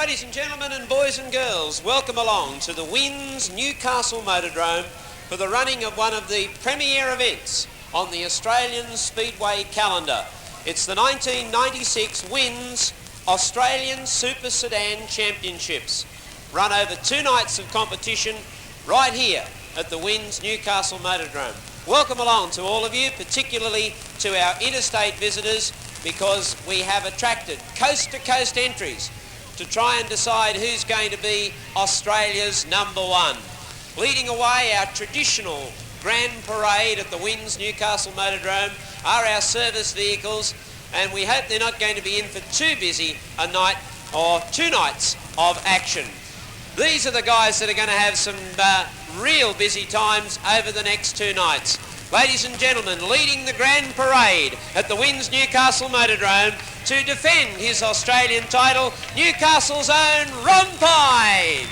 Ladies and gentlemen and boys and girls, welcome along to the Winds Newcastle Motordrome for the running of one of the premier events on the Australian Speedway calendar. It's the 1996 Winds Australian Super Sedan Championships, run over 2 nights of competition right here at the Winds Newcastle Motordrome. Welcome along to all of you, particularly to our interstate visitors, because we have attracted coast-to-coast entries to try and decide who's going to be Australia's #1. Leading away our traditional grand parade at the Winds Newcastle Motordrome are our service vehicles, and we hope they're not going to be in for too busy a night or 2 nights of action. These are the guys that are going to have some real busy times over the next 2 nights. Ladies and gentlemen, leading the grand parade at the Winds Newcastle Motordrome to defend his Australian title, Newcastle's own Ron Pine.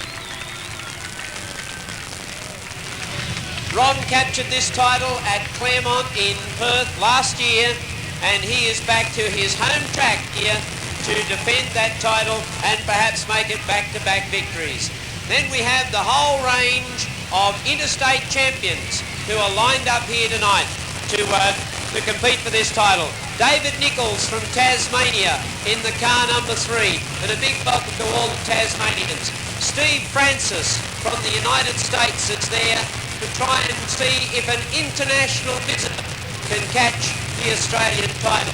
Ron captured this title at Claremont in Perth last year, and he is back to his home track here to defend that title and perhaps make it back-to-back victories. Then we have the whole range of interstate champions who are lined up here tonight to compete for this title. David Nichols from Tasmania in the car number 3, and a big welcome to all the Tasmanians. Steve Francis from the United States is there to try and see if an international visitor can catch the Australian title.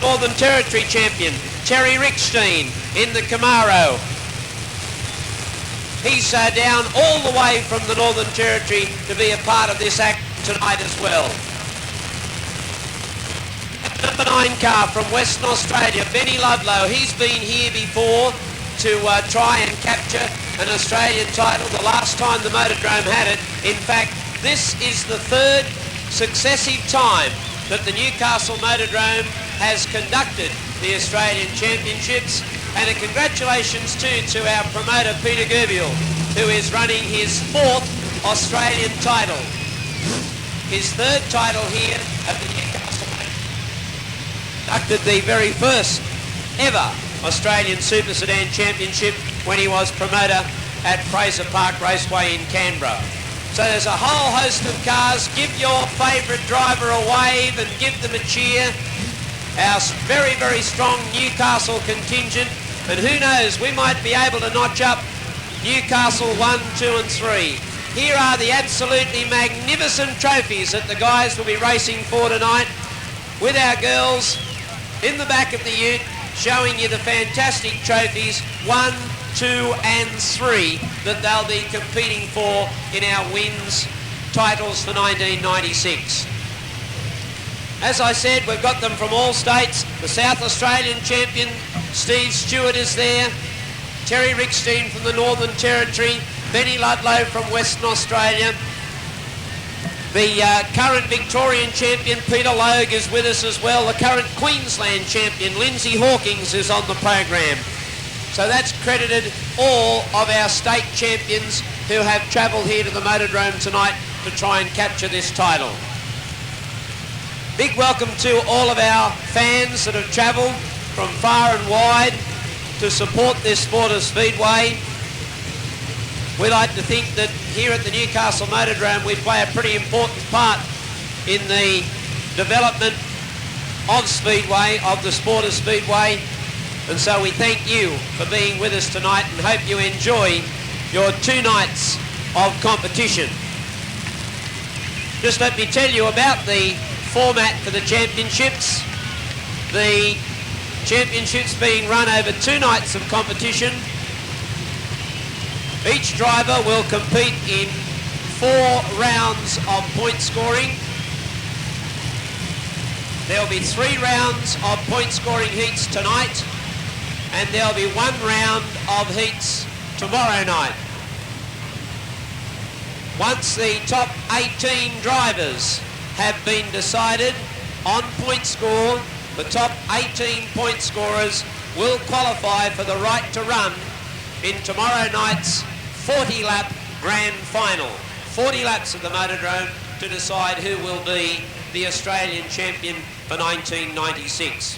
Northern Territory champion Terry Rickstein in the Camaro. He's down all the way from the Northern Territory to be a part of this act tonight as well. Number 9 car from Western Australia, Benny Ludlow. He's been here before to try and capture an Australian title the last time the Motordrome had it. In fact, this is the 3rd successive time that the Newcastle Motordrome has conducted the Australian Championships. And a congratulations too to our promoter Peter Gerbiel, who is running his 4th Australian title. His 3rd title here at the Newcastle Motordrome. Conducted the very first ever Australian Super Sedan Championship when he was promoter at Fraser Park Raceway in Canberra. So there's a whole host of cars. Give your favourite driver a wave and give them a cheer. Our very, very strong Newcastle contingent, and who knows, we might be able to notch up Newcastle 1, 2 and 3. Here are the absolutely magnificent trophies that the guys will be racing for tonight, with our girls in the back of the ute showing you the fantastic trophies 1, 2 and 3 that they'll be competing for in our Winds titles for 1996. As I said, we've got them from all states. The South Australian champion, Steve Stewart, is there. Terry Rickstein from the Northern Territory. Benny Ludlow from Western Australia. The current Victorian champion, Peter Logue, is with us as well. The current Queensland champion, Lindsay Hawkins, is on the program. So that's credited all of our state champions who have travelled here to the Motordrome tonight to try and capture this title. Big welcome to all of our fans that have travelled from far and wide to support this sport of speedway. We like to think that here at the Newcastle Motordrome we play a pretty important part in the development of speedway, of the sport of speedway, and so we thank you for being with us tonight and hope you enjoy your 2 nights of competition. Just let me tell you about the format for the championships. The championships being run over 2 nights of competition. Each driver will compete in 4 rounds of point scoring. There'll be 3 rounds of point scoring heats tonight, and there'll be 1 round of heats tomorrow night. Once the top 18 drivers have been decided on point score, the top 18 point scorers will qualify for the right to run in tomorrow night's 40-lap grand final. 40 laps of the Motordrome to decide who will be the Australian champion for 1996.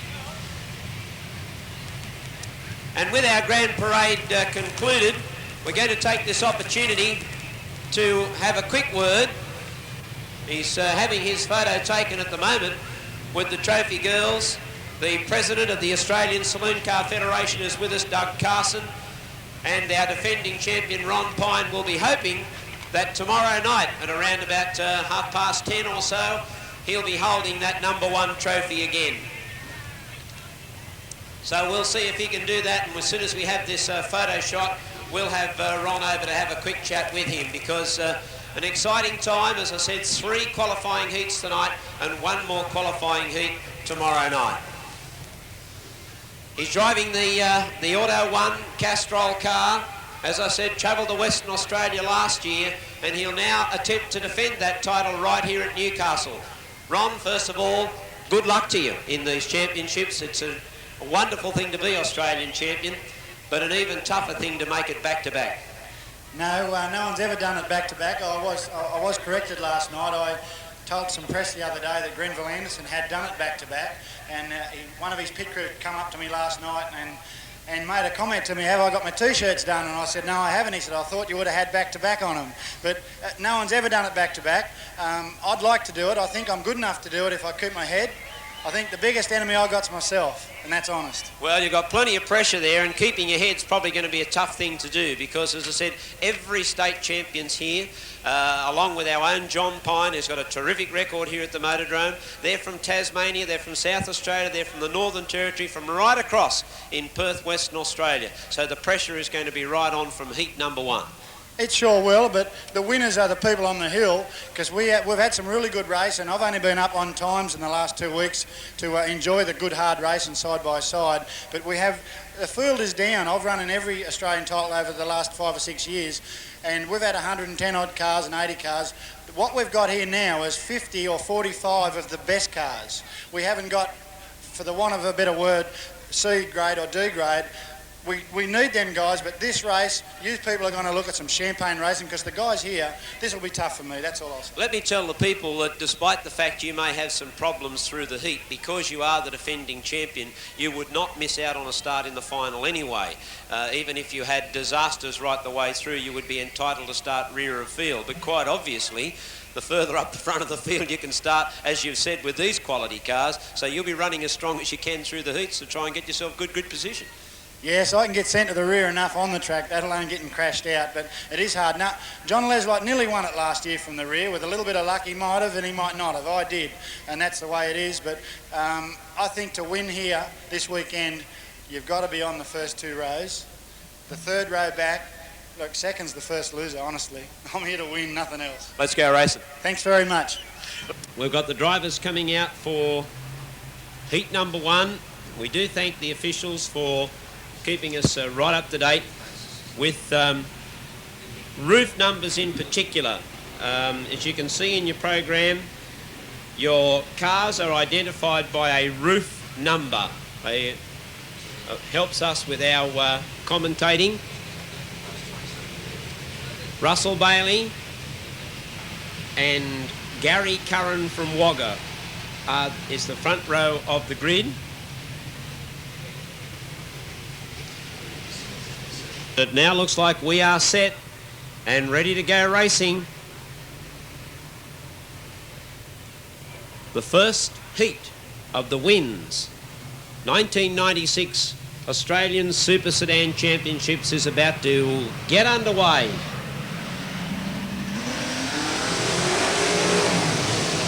And with our grand parade concluded, we're going to take this opportunity to have a quick word. He's having his photo taken at the moment with the trophy girls. The president of the Australian Saloon Car Federation is with us, Doug Carson, and our defending champion Ron Pine will be hoping that tomorrow night at around about 10:30 or so, he'll be holding that #1 trophy again. So we'll see if he can do that, and as soon as we have this photo shot, we'll have Ron over to have a quick chat with him, because an exciting time, as I said, 3 qualifying heats tonight and 1 more qualifying heat tomorrow night. He's driving the Auto 1 Castrol car. As I said, travelled to Western Australia last year, and he'll now attempt to defend that title right here at Newcastle. Ron, first of all, good luck to you in these championships. It's a wonderful thing to be Australian champion, but an even tougher thing to make it back-to-back. No, no one's ever done it back-to-back. I was corrected last night. I told some press the other day that Grenville Anderson had done it back-to-back, and one of his pit crew come up to me last night and made a comment to me, have I got my T-shirts done? And I said, no, I haven't. He said, I thought you would have had back-to-back on them. But no one's ever done it back-to-back. I'd like to do it. I think I'm good enough to do it if I keep my head. I think the biggest enemy I got's myself, and that's honest. Well, you've got plenty of pressure there, and keeping your head's probably going to be a tough thing to do, because, as I said, every state champion's here, along with our own John Pine, who's got a terrific record here at the Motordrome. They're from Tasmania, they're from South Australia, they're from the Northern Territory, from right across in Perth, Western Australia. So the pressure is going to be right on from heat #1. It sure will, but the winners are the people on the hill, because we've had some really good racing. I've only been up on times in the last 2 weeks to enjoy the good hard racing side by side, but the field is down. I've run in every Australian title over the last 5 or 6 years, and we've had 110 odd cars and 80 cars. What we've got here now is 50 or 45 of the best cars. We haven't got, for the want of a better word, C grade or D grade. We need them guys, but this race, you people are going to look at some champagne racing, because the guys here, this will be tough for me, that's all I'll say. Let me tell the people that despite the fact you may have some problems through the heat, because you are the defending champion, you would not miss out on a start in the final anyway. Even if you had disasters right the way through, you would be entitled to start rear of field. But quite obviously, the further up the front of the field you can start, as you've said, with these quality cars, so you'll be running as strong as you can through the heats to try and get yourself good position. Yes, I can get sent to the rear enough on the track, that alone getting crashed out, but it is hard. Now, John Leslie nearly won it last year from the rear. With a little bit of luck, he might have and he might not have. I did, and that's the way it is. But I think to win here this weekend, you've got to be on the first 2 rows. The 3rd row back, look, second's the first loser, honestly. I'm here to win, nothing else. Let's go racing. Thanks very much. We've got the drivers coming out for heat #1. We do thank the officials for keeping us right up to date with roof numbers in particular. As you can see in your program, your cars are identified by a roof number. It helps us with our commentating. Russell Bailey and Gary Curran from Wagga is the front row of the grid. It now looks like we are set and ready to go racing. The first heat of the WINS 1996 Australian Super Sedan Championships is about to get underway.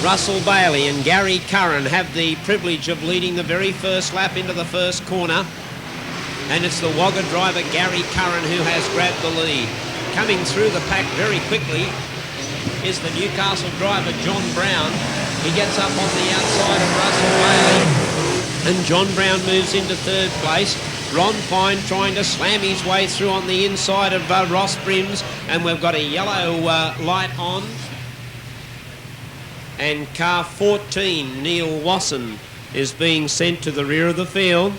Russell Bailey and Gary Curran have the privilege of leading the very first lap into the first corner. And it's the Wagga driver, Gary Curran, who has grabbed the lead. Coming through the pack very quickly is the Newcastle driver, John Brown. He gets up on the outside of Russell Bailey, and John Brown moves into 3rd place. Ron Pine trying to slam his way through on the inside of Ross Brims, and we've got a yellow light on. And car 14, Neil Wasson, is being sent to the rear of the field.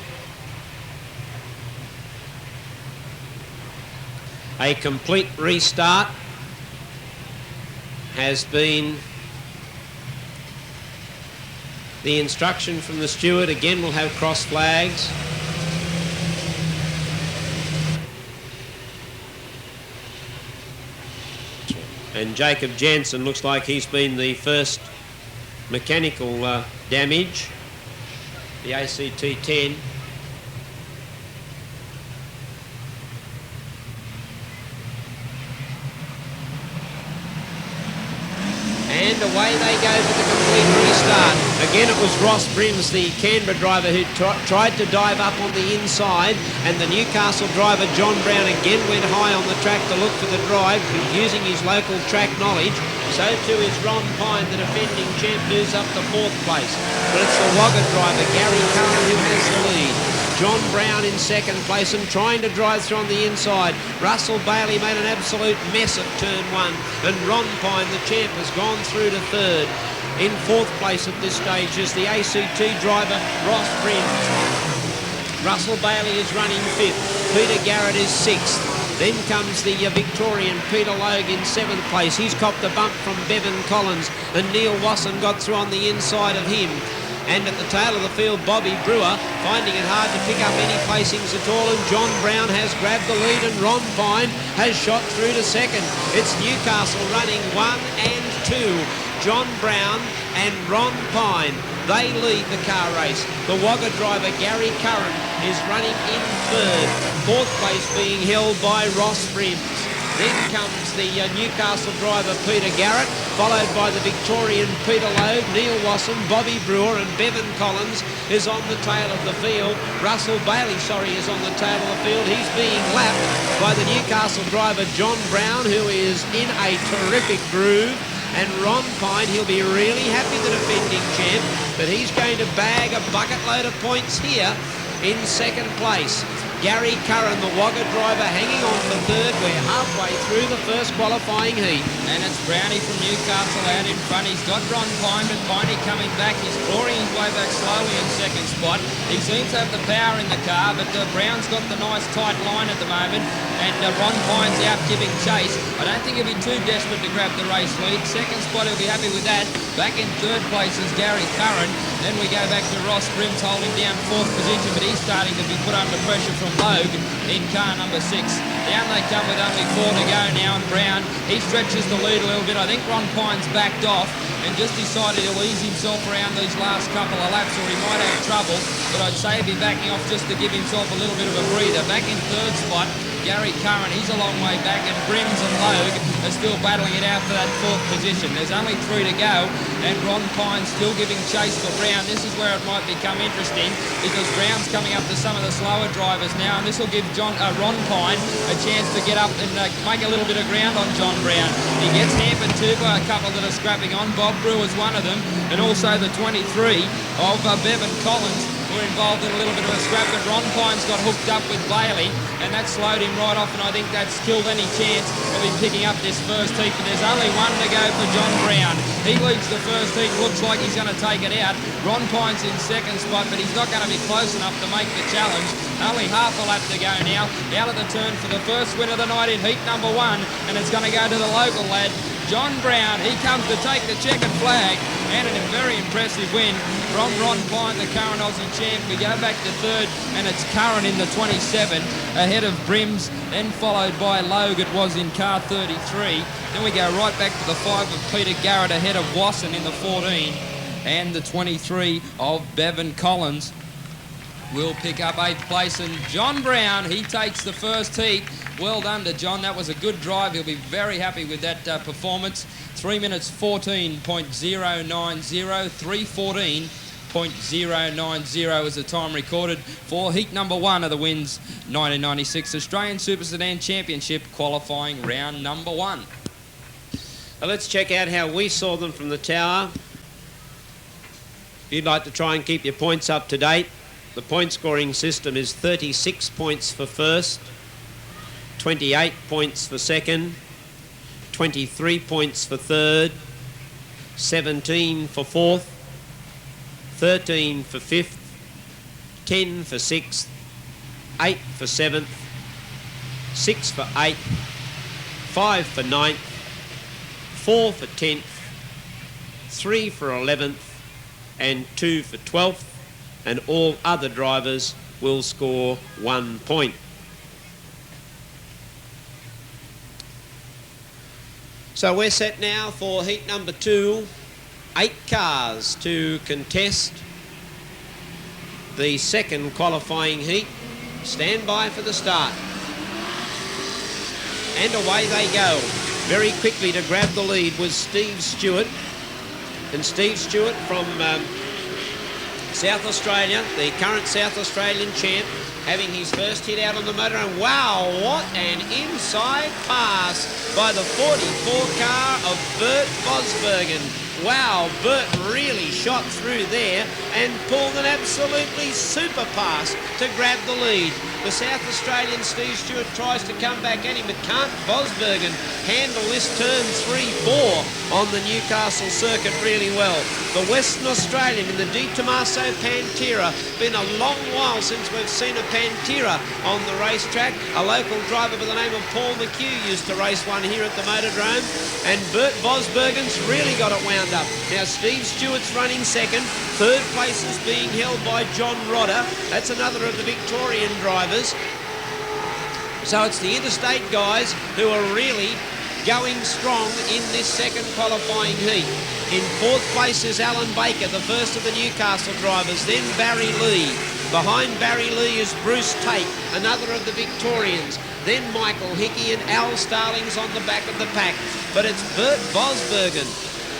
A complete restart has been the instruction from the steward. Again, we'll have cross flags. And Jacob Jansen looks like he's been the first mechanical damage. The ACT 10. And away they go for the complete restart. Again, it was Ross Brims, the Canberra driver, who tried to dive up on the inside, and the Newcastle driver, John Brown, again went high on the track to look for the drive, using his local track knowledge. So too is Ron Pine, the defending champ, moves up to 4th place. But it's the Wagga driver, Gary Curran, who has the lead. John Brown in 2nd place and trying to drive through on the inside. Russell Bailey made an absolute mess at turn 1, and Ron Pine, the champ, has gone through to 3rd. In 4th place at this stage is the ACT driver, Ross Brims. Russell Bailey is running 5th. Peter Garrett is 6th. Then comes the Victorian Peter Logue in 7th place. He's copped a bump from Bevan Collins, and Neil Wasson got through on the inside of him. And at the tail of the field, Bobby Brewer, finding it hard to pick up any placings at all, and John Brown has grabbed the lead, and Ron Pine has shot through to 2nd. It's Newcastle running 1 and 2. John Brown and Ron Pine, they lead the car race. The Wagga driver, Gary Curran, is running in 3rd. 4th place being held by Ross Brims. Then comes the Newcastle driver, Peter Garrett, followed by the Victorian Peter Logue, Neil Wasson, Bobby Brewer, and Bevan Collins is on the tail of the field. Russell Bailey, is on the tail of the field. He's being lapped by the Newcastle driver, John Brown, who is in a terrific groove. And Ron Pine, he'll be really happy, the defending champ, that he's going to bag a bucket load of points here in 2nd place. Gary Curran, the Wagga driver, hanging on for 3rd. We're halfway through the first qualifying heat. And it's Brownie from Newcastle out in front. He's got Ron Pine, but Piney coming back. He's clawing his way back slowly in 2nd spot. He seems to have the power in the car, but Brown's got the nice tight line at the moment. And Ron Pine's out giving chase. I don't think he'll be too desperate to grab the race lead. 2nd spot, he'll be happy with that. Back in 3rd place is Gary Curran. Then we go back to Ross Brims holding down 4th position, but he's starting to be put under pressure from Logue in car number 6. Down they come with only 4 to go now, and Brown, he stretches the lead a little bit. I think Ron Pine's backed off and just decided he'll ease himself around these last couple of laps, or he might have trouble, but I'd say he'd be backing off just to give himself a little bit of a breather. Back in 3rd spot, Gary Curran, he's a long way back, and Brims and Logue are still battling it out for that 4th position. There's only 3 to go, and Ron Pine's still giving chase for Brown. This is where it might become interesting, because Brown's coming up to some of the slower drivers now, and this will give Ron Pine a chance to get up and make a little bit of ground on John Brown. He gets hampered too by a couple that are scrapping on. Bob Brewer's one of them, and also the 23 of Bevan Collins, were involved in a little bit of a scrap, but Ron Pine's got hooked up with Bailey, and that slowed him right off, and I think that's killed any chance of him picking up this first heat. But there's only 1 to go for John Brown. He leads the first heat, looks like he's going to take it out. Ron Pine's in 2nd spot, but he's not going to be close enough to make the challenge. Only half a lap to go now. Out of the turn for the first win of the night in heat number 1, and it's going to go to the local lad, John Brown. He comes to take the checkered flag, and a very impressive win from Ron Pine, the current Aussie champ. We go back to 3rd, and it's Curran in the 27, ahead of Brims, then followed by Logue. It was in car 33. Then we go right back to the 5 of Peter Garrett, ahead of Wasson in the 14, and the 23 of Bevan Collins will pick up 8th place, and John Brown, he takes the first heat. Well done to John. That was a good drive. He'll be very happy with that performance. 3 minutes 14.090. 3:14.090 is the time recorded for heat number 1 of the WINS 1996 Australian Super Sedan Championship qualifying round number 1. Now let's check out how we saw them from the tower. If you'd like to try and keep your points up to date, the point scoring system is 36 points for first, 28 points for second, 23 points for third, 17 for fourth, 13 for fifth, 10 for sixth, 8 for seventh, 6 for eighth, 5 for ninth, 4 for 10th, 3 for 11th, and 2 for 12th, and all other drivers will score 1 point. So we're set now for heat number 2. 8 cars to contest the second qualifying heat. Stand by for the start. And away they go. Very quickly to grab the lead was Steve Stewart. And Steve Stewart from South Australia, the current South Australian champ, having his first hit out on the motor. And wow, what an inside pass by the 44 car of Bert Vosbergen. Wow, Bert really shot through there and pulled an absolutely super pass to grab the lead. The South Australian Steve Stewart tries to come back at him, but can't Vosbergen handle this turn 3-4 on the Newcastle circuit really well. The Western Australian in the Di Tommaso Pantera. Been a long while since we've seen a Pantera on the racetrack. A local driver by the name of Paul McHugh used to race one here at the Motordrome. And Bert Vosbergen's really got it wound up. Now Steve Stewart's running second. Third place is being held by John Rodder. That's another of the Victorian drivers. So it's the interstate guys who are really going strong in this second qualifying heat. In fourth place is Alan Baker, the first of the Newcastle drivers. Then Barry Lee. Behind Barry Lee is Bruce Tate, another of the Victorians. Then Michael Hickey and Al Starling's on the back of the pack. But it's Bert Vosbergen,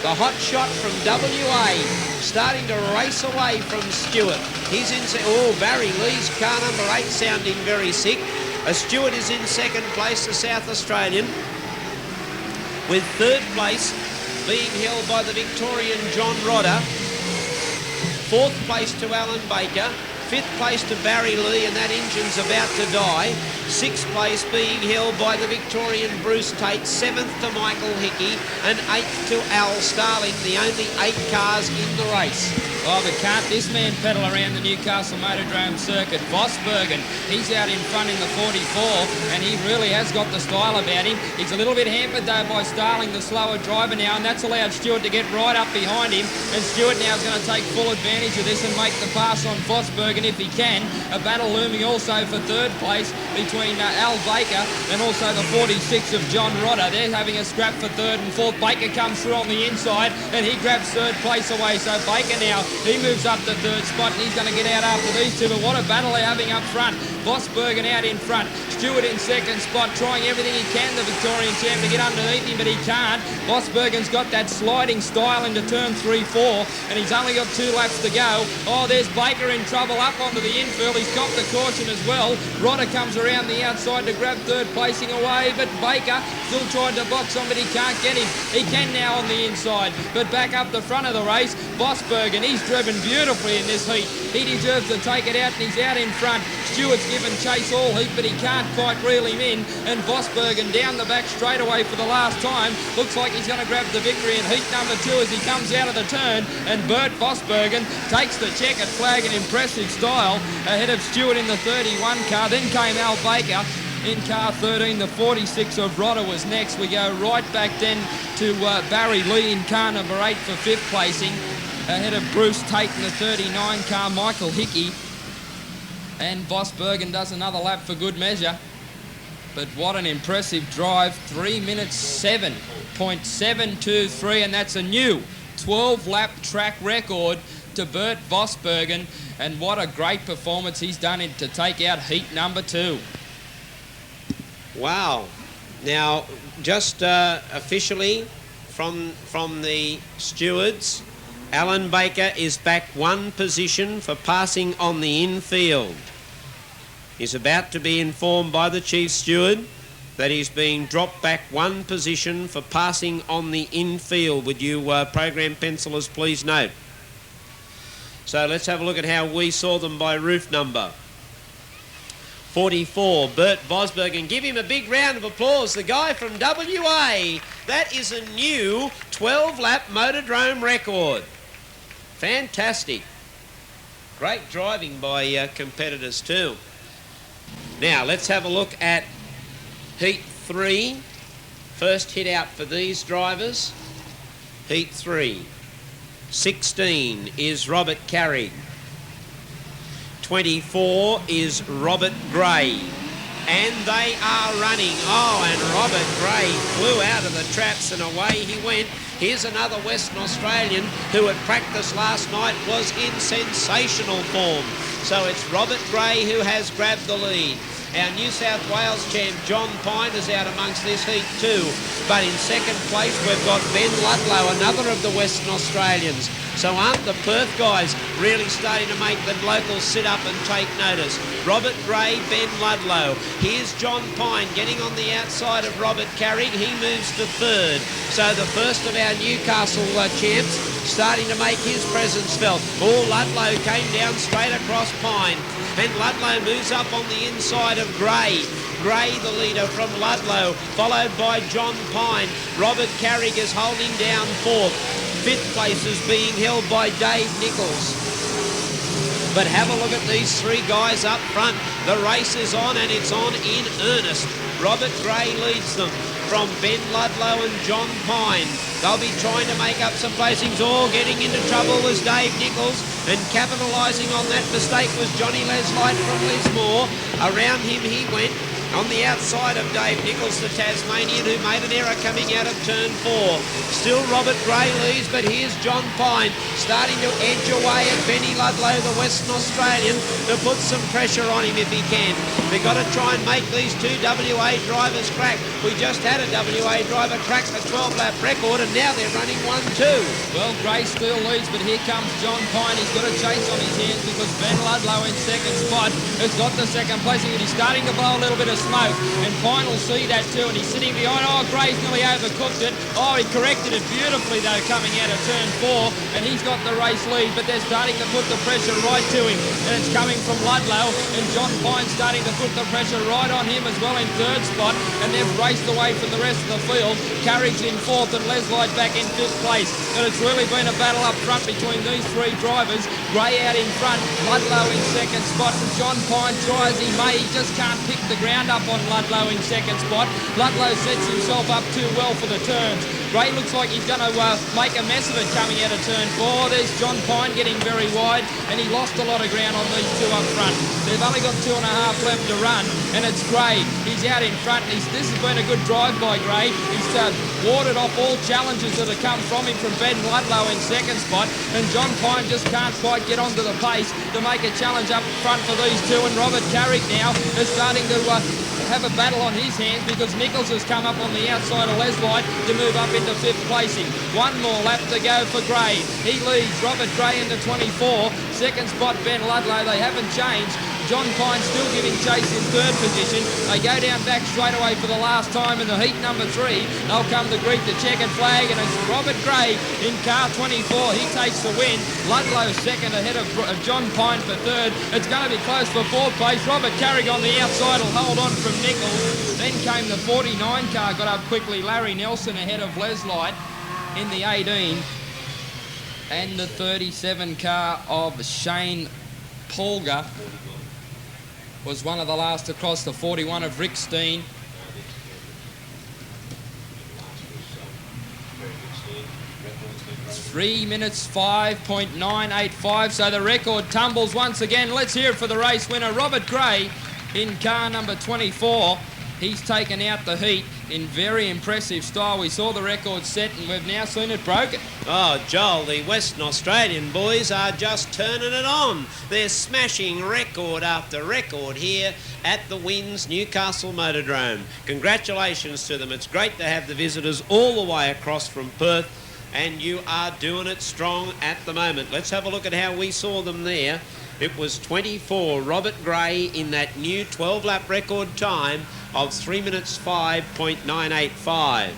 the hot shot from WA, starting to race away from Stewart. He's in... Oh, Barry Lee's car number 8 sounding very sick. Stewart is in second place, the South Australian, with third place being held by the Victorian John Rodder. Fourth place to Alan Baker. Fifth place to Barry Lee, and that engine's about to die. Sixth place being held by the Victorian Bruce Tate. Seventh to Michael Hickey, and eighth to Al Starling, the only 8 cars in the race. Oh, but can't this man pedal around the Newcastle Motordrome circuit? Vosbergen, he's out in front in the 44, and he really has got the style about him. He's a little bit hampered, though, by Starling, the slower driver now, and that's allowed Stewart to get right up behind him. And Stewart now is going to take full advantage of this and make the pass on Vosbergen if he can. A battle looming also for third place between Al Baker and also the 46 of John Rodder. They're having a scrap for third and fourth. Baker comes through on the inside, and he grabs third place away. So Baker now, he moves up to third spot, and he's going to get out after these two. But what a battle they're having up front. Vosbergen out in front. Stewart in second spot, trying everything he can, the Victorian champ, to get underneath him, but he can't. Vosbergen's got that sliding style into turn 3-4, and he's only got 2 laps to go. Oh, there's Baker in trouble up onto the infield. He's copped the caution as well. Rodder comes around the outside to grab third placing away, but Baker still tried to box on, but he can't get him. He can now on the inside, but back up the front of the race, Vosbergen, he's driven beautifully in this heat. He deserves to take it out, and he's out in front. Stewart's given chase all heat, but he can't quite reel him in, and Vosbergen down the back straight away for the last time. Looks like he's going to grab the victory in heat number 2 as he comes out of the turn, and Bert Vosbergen takes the checkered flag in impressive style ahead of Stewart in the 31 car. Then came Al Baker in car 13. The 46 of Rodder was next. We go right back then to Barry Lee in car number 8 for 5th placing, ahead of Bruce Tate in the 39 car, Michael Hickey. And Vosbergen does another lap for good measure. But what an impressive drive. 3 minutes 7.723, and that's a new 12-lap track record to Bert Vosbergen. And what a great performance he's done to take out heat number 2. Wow. Now, just officially from the stewards, Alan Baker is back 1 position for passing on the infield. He's about to be informed by the chief steward that he's being dropped back 1 position for passing on the infield. Would you program pencilers please note? So let's have a look at how we saw them by roof number. 44, Bert Vosbergen. Give him a big round of applause, the guy from WA. That is a new 12-lap Motordrome record. Fantastic. Great driving by competitors too. Now, let's have a look at Heat 3. First hit out for these drivers. Heat 3. 16 is Robert Carrig. 24 is Robert Gray. and they are running. Oh, and Robert Gray flew out of the traps and away he went. Here's another Western Australian who at practice last night was in sensational form. So it's Robert Gray who has grabbed the lead. Our New South Wales champ John Pine is out amongst this heat too. But in second place we've got Ben Ludlow, another of the Western Australians. So aren't the Perth guys really starting to make the locals sit up and take notice? Robert Gray, Ben Ludlow. Here's John Pine getting on the outside of Robert Carrick. He moves to third. So the first of our Newcastle champs starting to make his presence felt. Oh, Ludlow came down straight across Pine. And Ludlow moves up on the inside of Gray. Gray, the leader from Ludlow, followed by John Pine. Robert Carrick is holding down fourth. Fifth place is being held by Dave Nichols. But have a look at these three guys up front. The race is on and it's on in earnest. Robert Gray leads them from Ben Ludlow and John Pine. They'll be trying to make up some placings. All getting into trouble was Dave Nichols, and capitalising on that mistake was Johnny Leslite from Lismore. Around him he went. On the outside of Dave Nichols, the Tasmanian, who made an error coming out of turn 4. Still Robert Gray leads, but here's John Pine starting to edge away at Benny Ludlow, the Western Australian, to put some pressure on him if he can. We've got to try and make these two WA drivers crack. We just had a WA driver crack the 12-lap record, and now they're running 1-2. Well, Gray still leads, but here comes John Pine. He's got a chase on his hands because Ben Ludlow in second spot has got the second placing, and he's starting to blow a little bit of smoke, and Pine will see that too, and he's sitting behind. Oh, Gray's nearly overcooked it. Oh, he corrected it beautifully though coming out of turn 4, and he's got the race lead, but they're starting to put the pressure right to him, and it's coming from Ludlow, and John Pine starting to put the pressure right on him as well in third spot, and they've raced away from the rest of the field. Carrick's in fourth and Leslite back in fifth place, and it's really been a battle up front between these three drivers. Gray out in front, Ludlow in second spot, and John Pine try as he may, he just can't pick the ground up on Ludlow in second spot. Ludlow sets himself up too well for the turns. Gray looks like he's going to make a mess of it coming out of turn 4. There's John Pine getting very wide, and he lost a lot of ground on these two up front. They've only got 2.5 left to run, and it's Gray. He's out in front, and this has been a good drive by Gray. He's warded off all challenges that have come from him from Ben Ludlow in second spot, and John Pine just can't quite get onto the pace to make a challenge up front for these two, and Robert Carrick now is starting to have a battle on his hands because Nichols has come up on the outside of Leslite to move up into fifth placing. One more lap to go for Gray. He leads Robert Gray into 24. Second spot Ben Ludlow. They haven't changed. John Pine still giving chase in third position. They go down back straight away for the last time in the heat number 3. They'll come to greet the checkered flag, and it's Robert Gray in car 24. He takes the win. Ludlow second ahead of John Pine for third. It's going to be close for fourth place. Robert Carrick on the outside will hold on from Nichols. Then came the 49 car, got up quickly. Larry Nelson ahead of Leslite in the 18. And the 37 car of Shane Polgar was one of the last across. The 41 of Rick Steen. Three minutes 5.985, so the record tumbles once again. Let's hear it for the race winner, Robert Gray, in car number 24. He's taken out the heat in very impressive style. We saw the record set, and we've now seen it broken. Oh, Joel, the Western Australian boys are just turning it on. They're smashing record after record here at the Winds Newcastle Motordrome. Congratulations to them. It's great to have the visitors all the way across from Perth, and you are doing it strong at the moment. Let's have a look at how we saw them there. It was 24, Robert Gray in that new 12-lap record time of 3 minutes 5.985.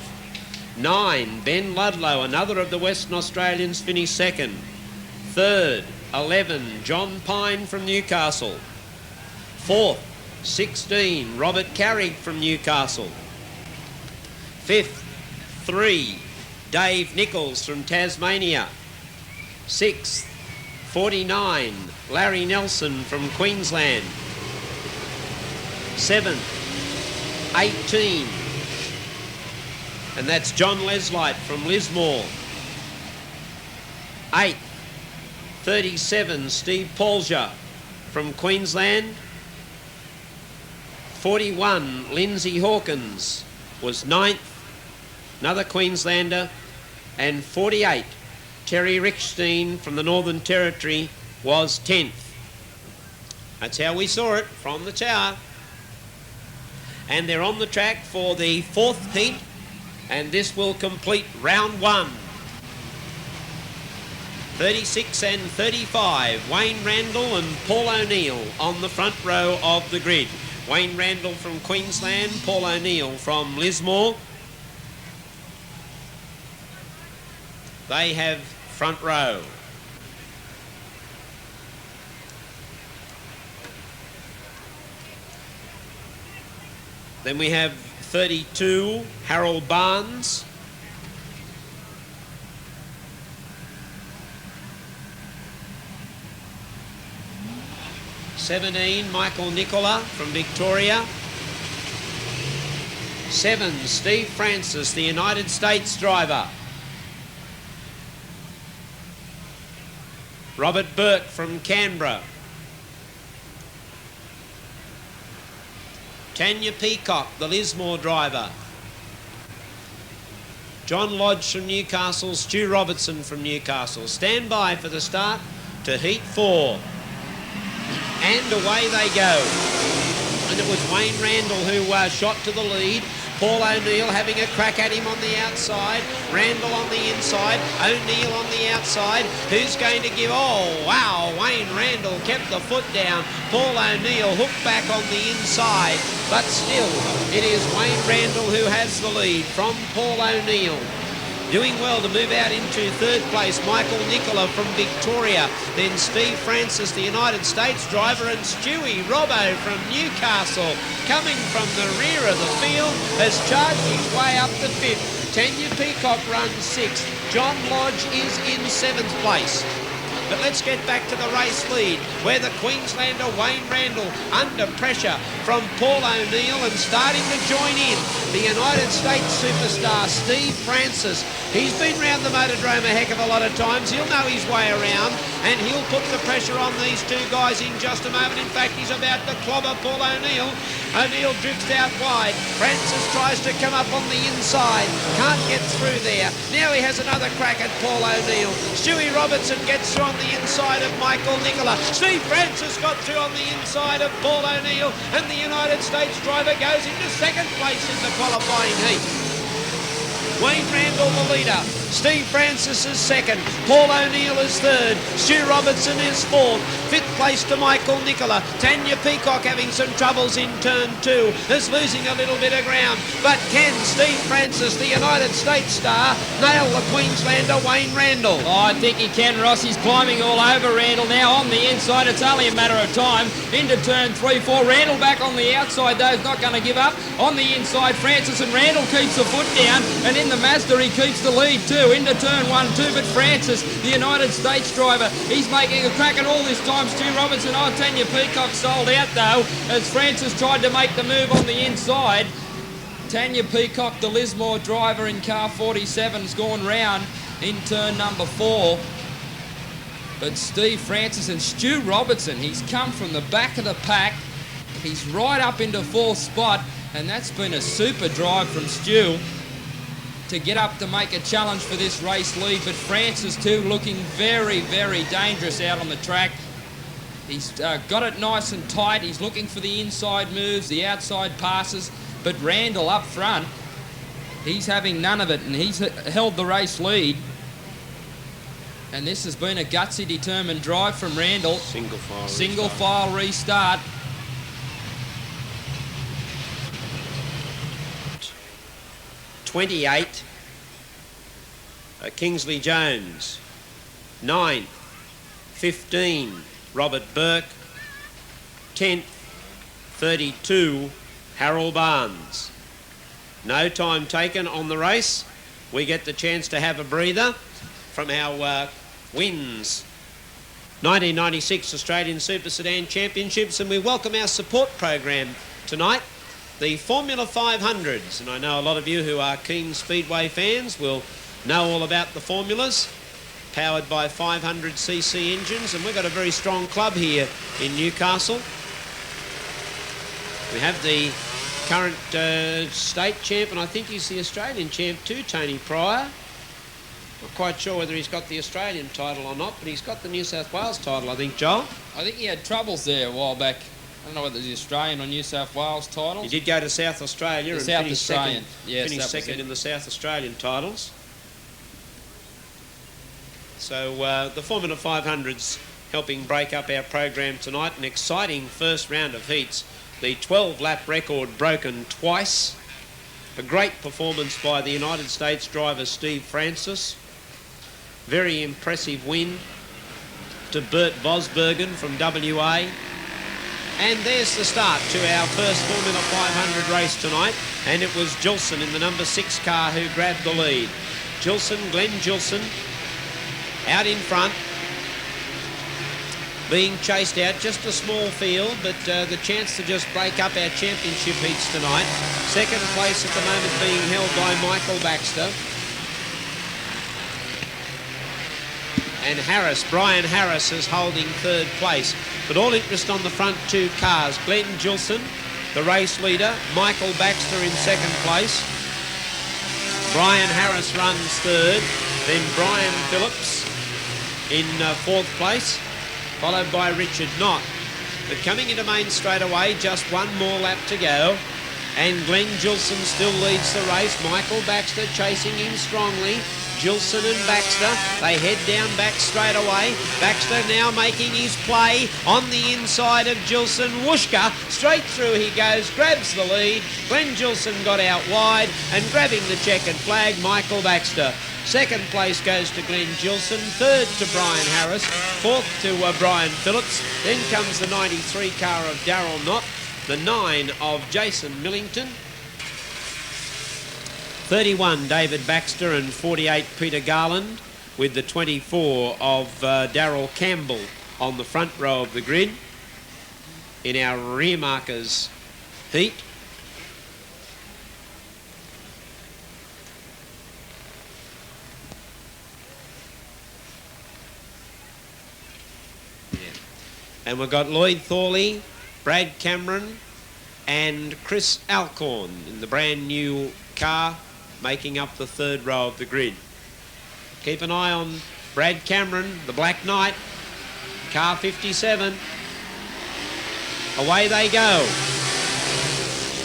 9, Ben Ludlow, another of the Western Australians, finished second. Third, 11, John Pine from Newcastle. Fourth, 16, Robert Carrick from Newcastle. Fifth, 3, Dave Nichols from Tasmania. Sixth, 49, Larry Nelson from Queensland. 7th, 18, and that's John Leslite from Lismore. 8th, 37, Steve Polgar from Queensland. 41, Lindsay Hawkins was 9th, another Queenslander, and 48, Terry Rickstein from the Northern Territory was 10th. That's how we saw it from the tower. And they're on the track for the 4th heat, and this will complete round 1. 36 and 35, Wayne Randall and Paul O'Neill on the front row of the grid. Wayne Randall from Queensland, Paul O'Neill from Lismore. They have front row. Then we have 32, Harold Barnes. 17, Michael Nicola from Victoria. 7, Steve Francis, the United States driver. Robert Burke from Canberra. Tanya Peacock, the Lismore driver. John Lodge from Newcastle, Stu Robertson from Newcastle. Stand by for the start to Heat 4. And away they go. And it was Wayne Randall who shot to the lead. Paul O'Neill having a crack at him on the outside. Randall on the inside. O'Neill on the outside. Who's going to give... Oh, wow. Wayne Randall kept the foot down. Paul O'Neill hooked back on the inside. But still, it is Wayne Randall who has the lead from Paul O'Neill. Doing well to move out into 3rd place, Michael Nicola from Victoria. Then Steve Francis, the United States driver, and Stewie Robbo from Newcastle. Coming from the rear of the field, has charged his way up to 5th. Tanya Peacock runs 6th. John Lodge is in 7th place. But let's get back to the race lead, where the Queenslander Wayne Randall under pressure from Paul O'Neill and starting to join in. The United States superstar Steve Francis. He's been round the Motordrome a heck of a lot of times. He'll know his way around and he'll put the pressure on these two guys in just a moment. In fact, he's about to clobber Paul O'Neill. O'Neill drifts out wide. Francis tries to come up on the inside. Can't get through there. Now he has another crack at Paul O'Neill. Stewie Robertson gets through on the inside of Michael Nicola. Steve Francis got through on the inside of Paul O'Neill, and the United States driver goes into 2nd place in the qualifying heat. Wayne Randall the leader. Steve Francis is 2nd. Paul O'Neill is 3rd. Stu Robertson is 4th. 5th place to Michael Nicola. Tanya Peacock having some troubles in turn 2. Is losing a little bit of ground. But can Steve Francis, the United States star, nail the Queenslander Wayne Randall? Oh, I think he can, Ross. He's climbing all over Randall now on the inside. It's only a matter of time. Into turn 3, 4. Randall back on the outside, though. He's not going to give up. On the inside, Francis, and Randall keeps the foot down. And in the Mazda, he keeps the lead too. Into turn 1, 2, but Francis, the United States driver, he's making a crack at all this time. Stu Robertson, Tanya Peacock sold out though, as Francis tried to make the move on the inside. Tanya Peacock, the Lismore driver in car 47, has gone round in turn number 4. But Steve Francis and Stu Robertson, he's come from the back of the pack. He's right up into 4th spot, and that's been a super drive from Stu to get up to make a challenge for this race lead. But Francis too looking very, very dangerous out on the track. He's got it nice and tight. He's looking for the inside moves, the outside passes. But Randall up front, he's having none of it, and he's held the race lead. And this has been a gutsy, determined drive from Randall. Single file restart. '28, Kingsley Jones. 9th, 15, Robert Burke. 10th, 32, Harold Barnes. No time taken on the race. We get the chance to have a breather from our wins 1996 Australian Super Sedan Championships, and we welcome our support program tonight, the Formula 500s. And I know a lot of you who are keen Speedway fans will know all about the formulas, powered by 500cc engines, and we've got a very strong club here in Newcastle. We have the current state champ, and I think he's the Australian champ too, Tony Pryor. Not quite sure whether he's got the Australian title or not, but he's got the New South Wales title, I think, Joel. I think he had troubles there a while back. I don't know whether it's the Australian or New South Wales titles. He did go to South Australia and South finished Australian. second, Yes, finished second in the South Australian titles. So the Formula 500's helping break up our program tonight. An exciting first round of heats. The 12-lap record broken twice. A great performance by the United States driver Steve Francis. Very impressive win to Bert Vosbergen from WA. And there's the start to our first Formula 500 race tonight. And it was Gilson in the number 6 car who grabbed the lead. Glenn Gilson, out in front, being chased out. Just a small field, but the chance to just break up our championship heats tonight. Second place at the moment being held by Michael Baxter. And Brian Harris is holding third place. But all interest on the front two cars. Glenn Gilson, the race leader. Michael Baxter in second place. Brian Harris runs third. Then Brian Phillips in fourth place, followed by Richard Knott. But coming into main straight away, just one more lap to go. And Glenn Gilson still leads the race. Michael Baxter chasing him strongly. Gilson and Baxter, they head down back straight away. Baxter now making his play on the inside of Gilson. Wooshka, straight through he goes, grabs the lead. Glenn Gilson got out wide and grabbing the checkered flag, Michael Baxter. Second place goes to Glenn Gilson, third to Brian Harris, fourth to Brian Phillips. Then comes the 93 car of Darryl Knott, the 9 of Jason Millington, 31 David Baxter and 48 Peter Garland, with the 24 of Darryl Campbell on the front row of the grid in our rear markers heat. And we've got Lloyd Thorley, Brad Cameron and Chris Alcorn in the brand new car making up the third row of the grid. Keep an eye on Brad Cameron, the Black Knight, car 57. Away they go.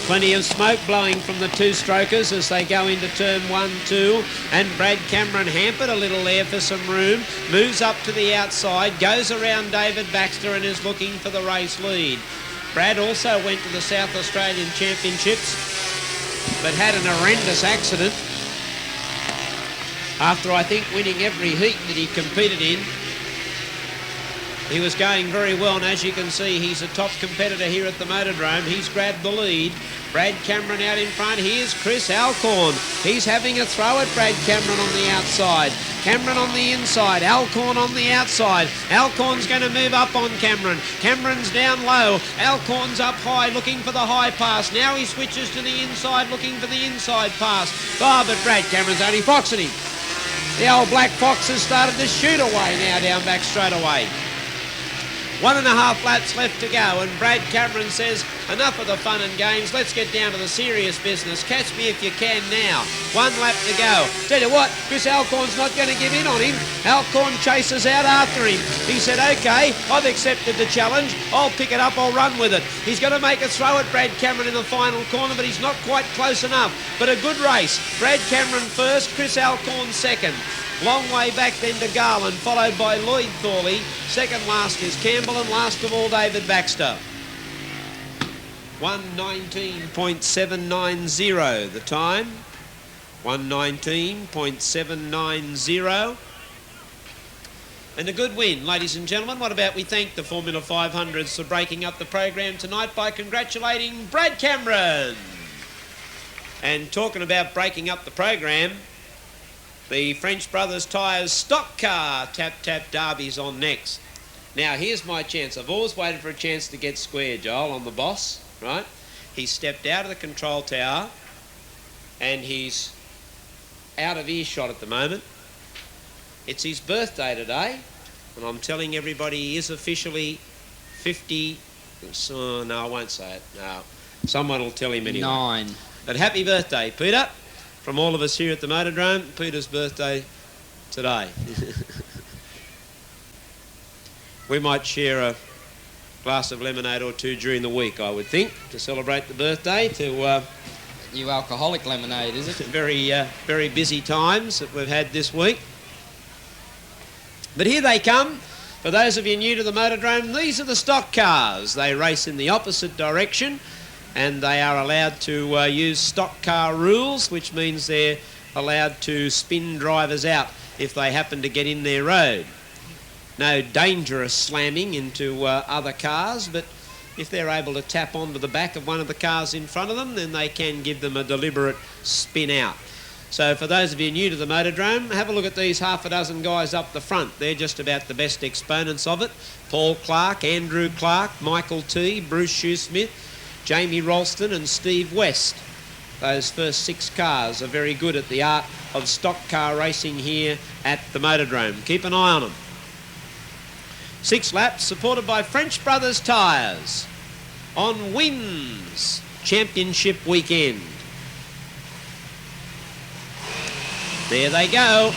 Plenty of smoke blowing from the two-strokers as they go into turn 1, 2. And Brad Cameron hampered a little there for some room. Moves up to the outside, goes around David Baxter and is looking for the race lead. Brad also went to the South Australian Championships, but had an horrendous accident after, I think, winning every heat that he competed in. He was going very well, and as you can see, he's a top competitor here at the Motordrome. He's grabbed the lead. Brad Cameron out in front. Here's Chris Alcorn. He's having a throw at Brad Cameron on the outside. Cameron on the inside. Alcorn on the outside. Alcorn's going to move up on Cameron. Cameron's down low. Alcorn's up high looking for the high pass. Now he switches to the inside looking for the inside pass. Oh, but Brad Cameron's only foxing him. The old Black Fox has started to shoot away now down back straight away. 1.5 laps left to go, and Brad Cameron says, enough of the fun and games, let's get down to the serious business. Catch me if you can now. 1 lap to go. Tell you what, Chris Alcorn's not going to give in on him. Alcorn chases out after him. He said, OK, I've accepted the challenge. I'll pick it up, I'll run with it. He's going to make a throw at Brad Cameron in the final corner, but he's not quite close enough. But a good race. Brad Cameron first, Chris Alcorn second. Long way back then to Garland, followed by Lloyd Thorley. Second last is Campbell, and last of all, David Baxter. 1:19.790 the time. 1:19.790. And a good win, ladies and gentlemen. What about we thank the Formula 500s for breaking up the program tonight by congratulating Brad Cameron. And talking about breaking up the program, the French Brothers Tyres Stock Car Tap Derby's on next. Now, here's my chance. I've always waited for a chance to get square, Joel, on the boss, right? He stepped out of the control tower and he's out of earshot at the moment. It's his birthday today, and I'm telling everybody he is officially 50... no, I won't say it. No. Someone will tell him anyway. 9. But happy birthday, Peter, from all of us here at the Motordrome. Peter's birthday today. We might share a glass of lemonade or two during the week, I would think, to celebrate the birthday. To You alcoholic lemonade, is it? very busy times that we've had this week. But here they come. For those of you new to the Motordrome, these are the stock cars. They race in the opposite direction, and they are allowed to use stock car rules, which means they're allowed to spin drivers out if they happen to get in their road. No dangerous slamming into other cars, but if they're able to tap onto the back of one of the cars in front of them, then they can give them a deliberate spin out. So for those of you new to the Motordrome, have a look at these half a dozen guys up the front. They're just about the best exponents of it. Paul Clark, Andrew Clark, Michael T, Bruce Shoesmith, Jamie Ralston and Steve West. Those first 6 cars are very good at the art of stock car racing here at the Motordrome. Keep an eye on them. 6 laps supported by French Brothers Tyres on Wins Championship weekend. There they go.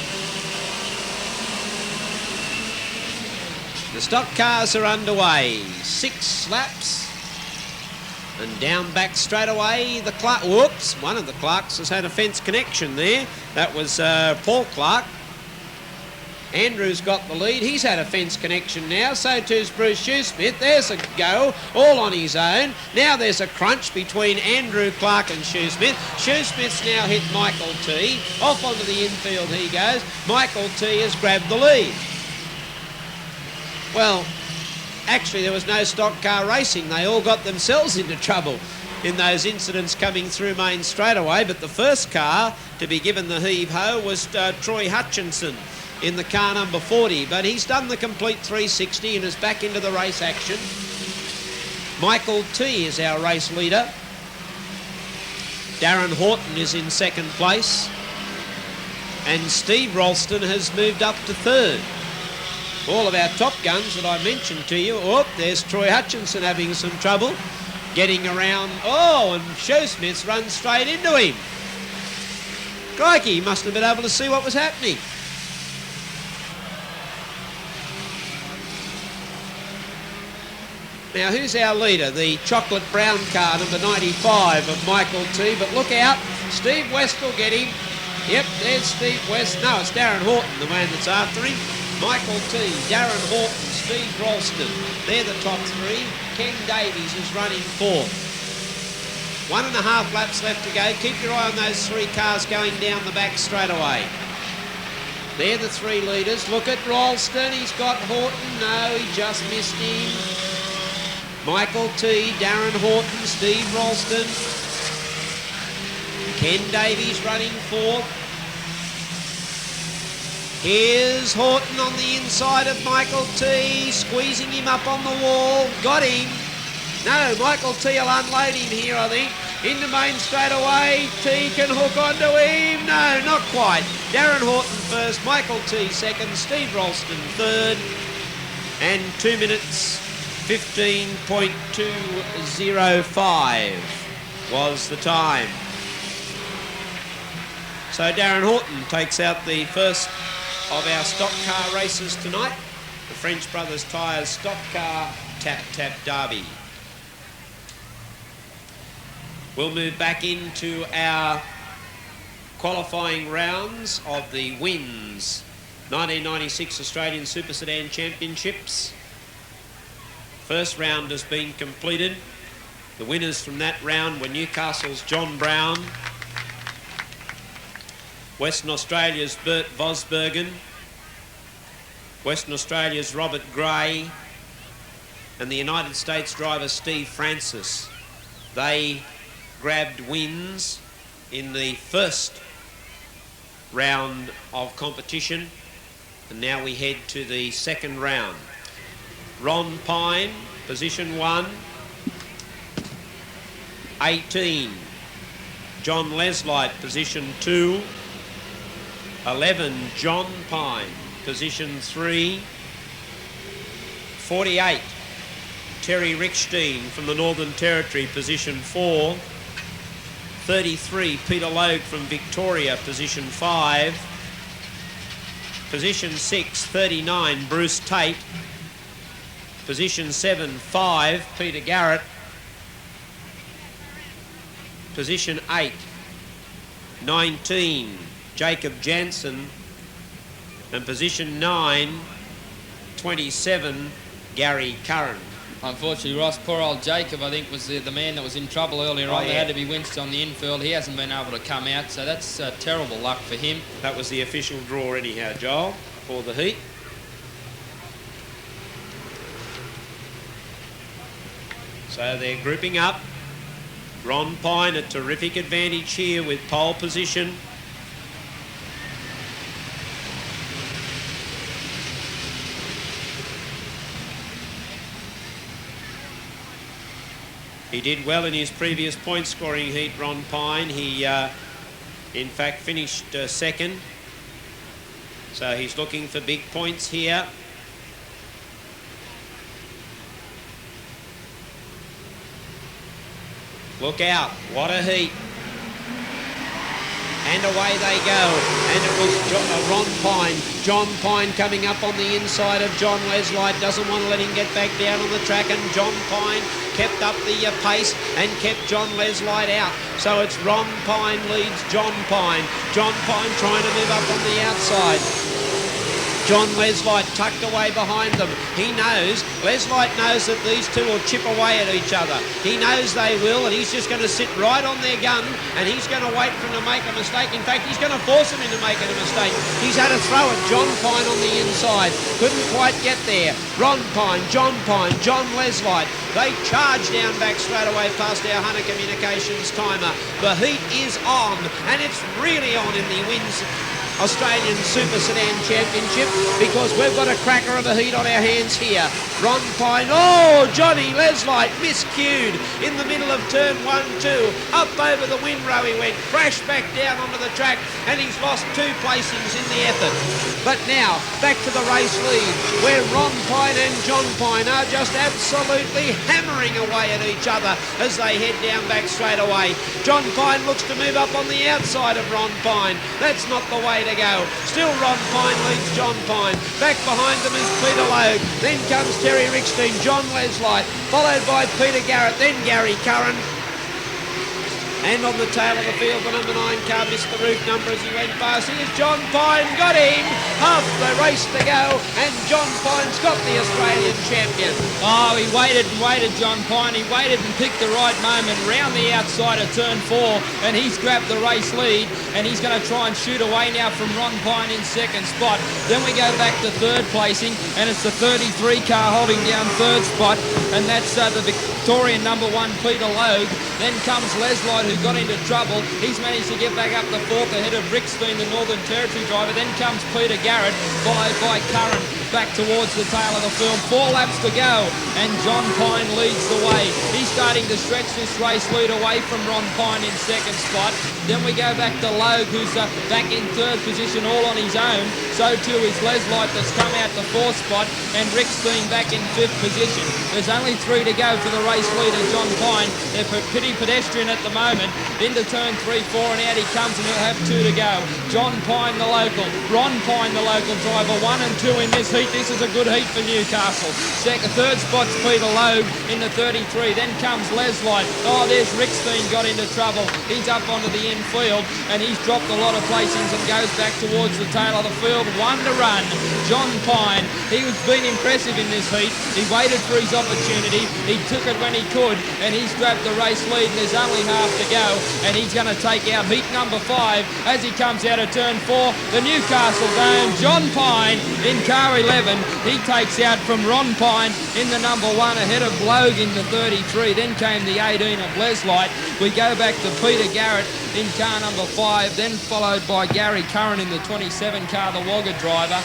The stock cars are underway. 6 laps. And down back straight away, the Clark. Whoops, one of the Clarks has had a fence connection there. That was Paul Clark. Andrew's got the lead. He's had a fence connection now. So too's Bruce Shoesmith. There's a go, all on his own. Now there's a crunch between Andrew Clark and Shoesmith. Shoesmith's now hit Michael T. Off onto the infield he goes. Michael T has grabbed the lead. Well, actually there was no stock car racing. They all got themselves into trouble in those incidents coming through Main straightaway. But the first car to be given the heave-ho was Troy Hutchinson in the car number 40, but he's done the complete 360 and is back into the race action. Michael T is our race leader. Darren Horton is in second place, and Steve Ralston has moved up to third. All of our top guns that I mentioned to you. Oh, there's Troy Hutchinson having some trouble getting around. Oh, and Shoesmith's run straight into him. Crikey, he must have been able to see what was happening. Now, who's our leader? The chocolate brown car, number 95 of Michael T. But look out, Steve West will get him. Yep, there's Steve West. No, it's Darren Horton, the man that's after him. Michael T, Darren Horton, Steve Ralston. They're the top 3. Ken Davies is running 4th. 1.5 laps left to go. Keep your eye on those 3 cars going down the back straight away. They're the 3 leaders. Look at Ralston. He's got Horton. No, he just missed him. Michael T, Darren Horton, Steve Ralston, Ken Davies running 4th. Here's Horton on the inside of Michael T, squeezing him up on the wall. Got him. No, Michael T will unload him here, I think. Into Main straight away. T can hook onto him. No, not quite. Darren Horton first, Michael T second, Steve Ralston third. And 2 minutes 15.205 was the time. So Darren Horton takes out the first of our stock car races tonight, the French Brothers Tyres Stock Car Tap Tap Derby. We'll move back into our qualifying rounds of the WINS 1996 Australian Super Sedan Championships. First round has been completed. The winners from that round were Newcastle's John Brown, Western Australia's Bert Vosbergen, Western Australia's Robert Gray, and the United States driver Steve Francis. They grabbed wins in the first round of competition, and now we head to the second round. Ron Pine, position 1, 18. John Leslight, position 2, 11. John Pine, position 3, 48. Terry Rickstein from the Northern Territory, position 4. 33, Peter Logue from Victoria, position 5. Position 6, 39, Bruce Tate. Position 7, 5, Peter Garrett. Position 8, 19, Jacob Jansen. And position 9, 27, Gary Curran. Unfortunately, Ross, poor old Jacob, I think, was the man that was in trouble earlier on. Yeah. They had to be winched on the infield. He hasn't been able to come out, so that's terrible luck for him. That was the official draw anyhow, Joel, for the heat. So they're grouping up. Ron Pine, a terrific advantage here with pole position. He did well in his previous point scoring heat, Ron Pine. He in fact finished second. So he's looking for big points here. Look out, what a heat. And away they go. And it was Ron Pine. John Pine coming up on the inside of John Leslight. Doesn't want to let him get back down on the track. And John Pine kept up the pace and kept John Leslight out. So it's Ron Pine leads John Pine. John Pine trying to move up on the outside. John Leslight tucked away behind them. He knows, Leslight knows that these two will chip away at each other. He knows they will, and he's just going to sit right on their gun, and he's going to wait for them to make a mistake. In fact, he's going to force them into making a mistake. He's had a throw at John Pine on the inside. Couldn't quite get there. Ron Pine, John Leslight. They charge down back straight away past our Hunter Communications timer. The heat is on, and it's really on in the Wins Australian Super Sedan Championship, because we've got a cracker of a heat on our hands here. Ron Pine, oh, Johnny Leslight miscued in the middle of turn 1-2. Up over the windrow he went, crashed back down onto the track, and he's lost 2 placings in the effort. But now, back to the race lead, where Ron Pine and John Pine are just absolutely hammering away at each other as they head down back straight away. John Pine looks to move up on the outside of Ron Pine. That's not the way to go. Still Ron Pine leads John Pine. Back behind them is Peter Logue. Then comes Terry Rickstein, John Leslight, followed by Peter Garrett, then Gary Curran. And on the tail of the field, the number 9 car missed the roof number as he went past. Here's John Pine, got him. Half the race to go, and John Pine's got the Australian champion. Oh, he waited and waited, John Pine. He waited and picked the right moment round the outside of turn 4, and he's grabbed the race lead, and he's going to try and shoot away now from Ron Pine in second spot. Then we go back to third placing, and it's the 33 car holding down third spot, and that's the Victorian number 1, Peter Logue. Then comes Leslight, who got into trouble. He's managed to get back up the 4th ahead of Rickstein, the Northern Territory driver. Then comes Peter Garrett, followed by Curran back towards the tail of the field. 4 laps to go, and John Pine leads the way. He's starting to stretch this race lead away from Ron Pine in second spot. Then we go back to Logue, who's back in third position all on his own. So too is Leslight, that's come out the 4th spot, and Rickstein back in 5th position. There's only 3 to go for the race leader, John Pine. They're pretty pedestrian at the moment. Into turn 3, 4, and out he comes, and he'll have 2 to go. John Pine, the local. Ron Pine, the local driver. 1 and 2 in this heat. This is a good heat for Newcastle. Third spot's Peter Logue in the 33. Then comes Leslight. Oh, there's Rickstein, got into trouble. He's up onto the infield, and he's dropped a lot of placings and goes back towards the tail of the field. 1 to run. John Pine, he was been impressive in this heat. He waited for his opportunity. He took it when he could, and he's grabbed the race lead, and there's only half to go, and he's going to take out heat number 5 as he comes out of turn 4. The Newcastle Dome, John Pine in car 11. He takes out from Ron Pine in the number 1 ahead of Logue in the 33. Then came the 18 of Leslight. We go back to Peter Garrett in car number 5, then followed by Gary Curran in the 27 car, the Wagga driver.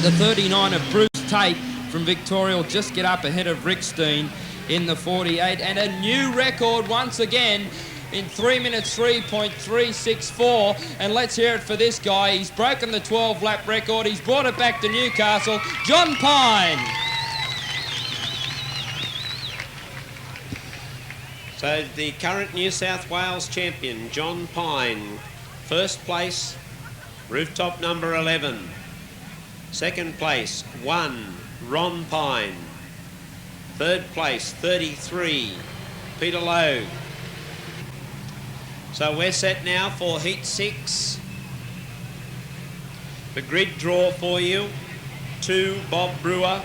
The 39 of Bruce Tate from Victoria will just get up ahead of Rickstein in the 48, and a new record once again in 3 minutes 3.364, and let's hear it for this guy. He's broken the 12-lap record. He's brought it back to Newcastle. John Pine. So the current New South Wales champion, John Pine, first place, rooftop number 11. Second place, 1, Ron Pine. Third place, 33, Peter Lowe. So we're set now for heat 6. The grid draw for you, 2, Bob Brewer.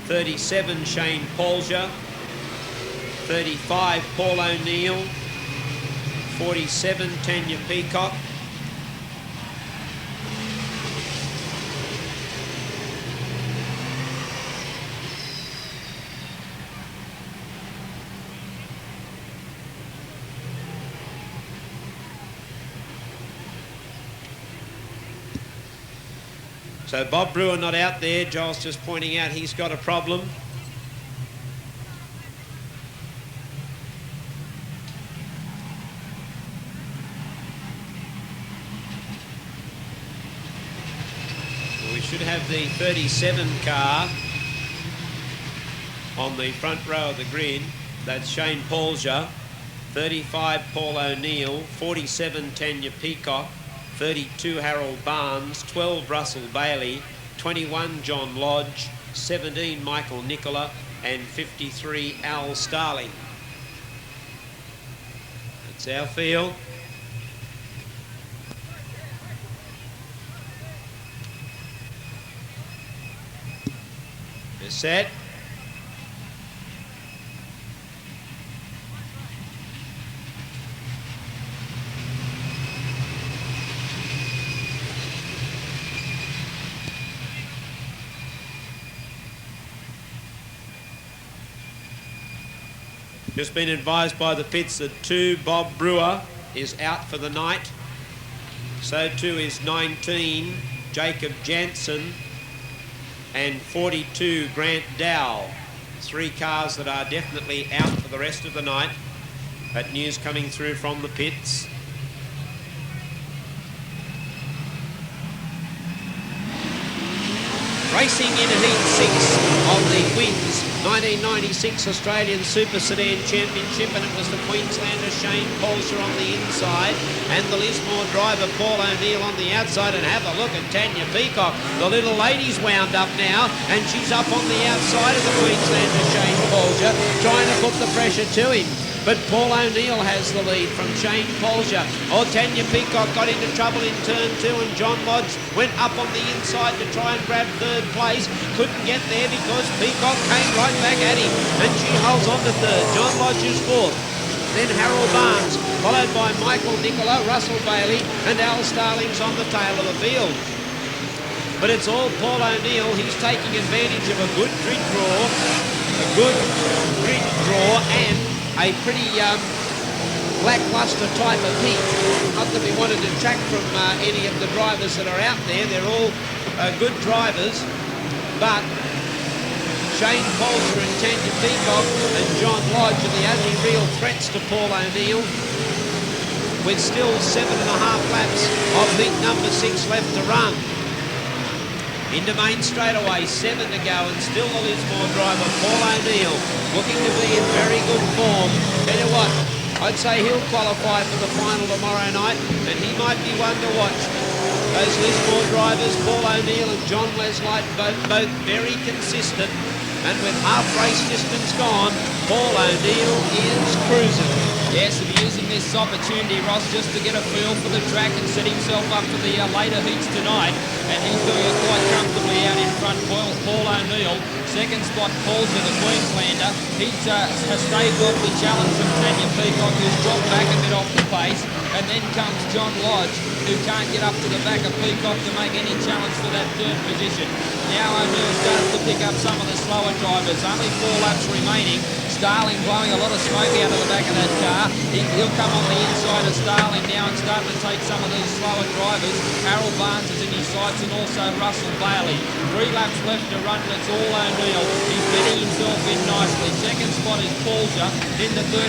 37, Shane Polger. 35, Paul O'Neill. 47, Tanya Peacock. So Bob Brewer not out there. Joel's just pointing out he's got a problem. We should have the 37 car on the front row of the grid. That's Shane Polger. 35, Paul O'Neill. 47, Tanya Peacock. 32, Harold Barnes. 12, Russell Bailey. 21, John Lodge. 17, Michael Nicola. And 53, Al Starling. That's our field. They're set. Just been advised by the pits that 2, Bob Brewer, is out for the night. So too is 19, Jacob Jansen, and 42, Grant Dowell. 3 cars that are definitely out for the rest of the night. That news coming through from the pits. Racing in heat 6 of the Quins 1996 Australian Super Sedan Championship, and it was the Queenslander Shane Polger on the inside and the Lismore driver Paul O'Neill on the outside. And have a look at Tanya Peacock. The little lady's wound up now and she's up on the outside of the Queenslander Shane Polger, trying to put the pressure to him. But Paul O'Neill has the lead from Shane Polger. Oh, Tanya Peacock got into trouble in turn 2, and John Lodge went up on the inside to try and grab third place. Couldn't get there because Peacock came right back at him, and she holds on to third. John Lodge is fourth. Then Harold Barnes, followed by Michael Nicola, Russell Bailey, and Al Starling's on the tail of the field. But it's all Paul O'Neill. He's taking advantage of a good grid draw, and a pretty lacklustre type of heat. Not that we want to detract from any of the drivers that are out there. They're all good drivers, but Shane Polger and Tanya Peacock and John Lodge are the only real threats to Paul O'Neill, with still 7.5 laps of heat number 6 left to run. Into main straightaway, 7 to go, and still the Lismore driver, Paul O'Neill, looking to be in very good form. Tell you what, I'd say he'll qualify for the final tomorrow night, and he might be one to watch. Those Lismore drivers, Paul O'Neill and John Leslight, both very consistent, and with half race distance gone, Paul O'Neill is cruising. Yes, he'll be using this opportunity, Ross, just to get a feel for the track and set himself up for the later heats tonight. And he's doing it quite comfortably out in front. Paul O'Neill, second spot, Polger, the Queenslander. He's staved off the challenge from Tanya Peacock, who's dropped back a bit off the pace. And then comes John Lodge, who can't get up to the back of Peacock to make any challenge for that third position. Now O'Neill starts to pick up some of the slower drivers. Only 4 laps remaining. Starling blowing a lot of smoke out of the back of that car. He'll come on the inside of Starling now and start to take some of these slower drivers. Harold Barnes is in his sights, and also Russell Bailey. 3 laps left to run, and it's all O'Neill. He's getting himself in nicely. Second spot is Polger in the 37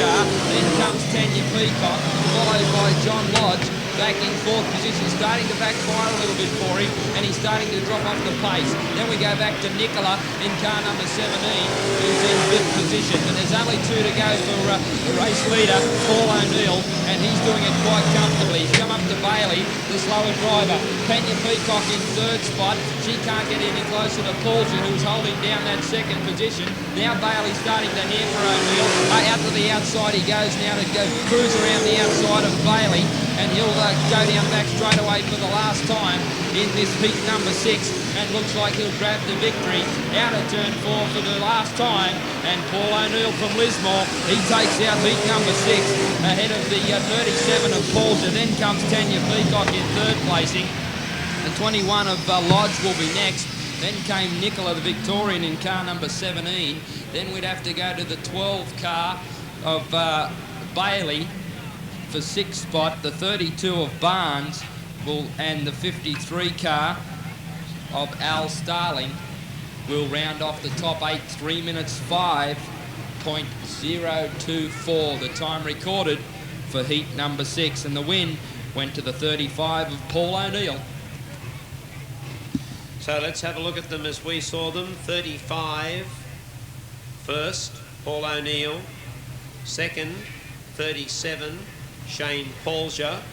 car. Then comes Tanya Peacock, followed by John Lodge. back in fourth position, starting to backfire a little bit for him, and he's starting to drop off the pace. Then we go back to Nicola in car number 17, who's in fifth position. And there's only 2 to go for the race leader, Paul O'Neill, and he's doing it quite comfortably. He's come up to Bailey, the slower driver. Pena Peacock in third spot. She can't get any closer to Paulja, who's holding down that second position. Now Bailey's starting to hamper O'Neill. Out to the outside he goes now to go cruise around the outside of Bailey, and he'll go down back straight away for the last time in this heat number 6, and looks like he'll grab the victory out of turn 4 for the last time. And Paul O'Neill from Lismore, he takes out heat number 6 ahead of the 37 of Paulja. Then comes Tanya Peacock in third placing. The 21 of Lodge will be next. Then came Nicola, the Victorian, in car number 17. Then we'd have to go to the 12 car of Bailey for 6th spot. The 32 of Barnes and the 53 car of Al Starling will round off the top 8, 3 minutes 5.024, the time recorded for heat number 6. And the win went to the 35 of Paul O'Neill. So let's have a look at them as we saw them. 35 first, Paul O'Neill. Second, 37, Shane Paulja.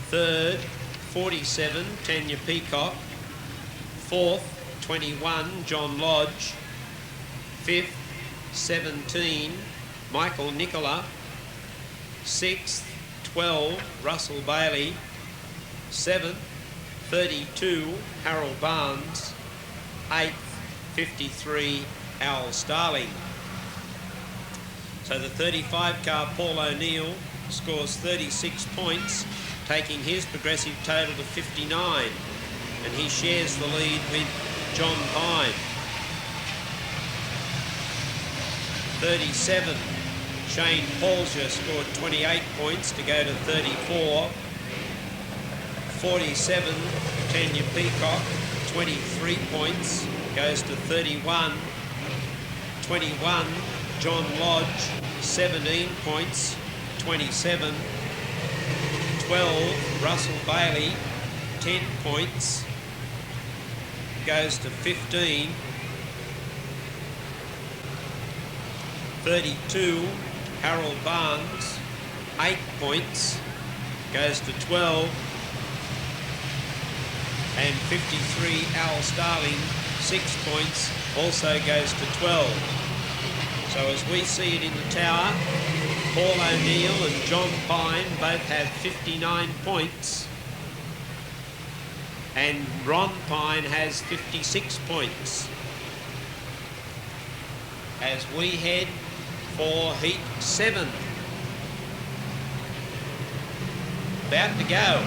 Third, 47, Tanya Peacock. Fourth, 21, John Lodge. Fifth, 17, Michael Nicola. Sixth, 12, Russell Bailey. Seventh, 32, Harold Barnes. 8th, 53, Al Starling. So the 35 car, Paul O'Neill, scores 36 points, taking his progressive total to 59. And he shares the lead with John Pine. 37, Shane Paulja scored 28 points to go to 34. 47, Tanya Peacock, 23 points, goes to 31. 21, John Lodge, 17 points, 27. 12, Russell Bailey, 10 points, goes to 15. 32, Harold Barnes, 8 points, goes to 12. And 53, Al Starling, 6 points, also goes to 12. So as we see it in the tower, Paul O'Neill and John Pine both have 59 points. And Ron Pine has 56 points. As we head for heat 7. About to go.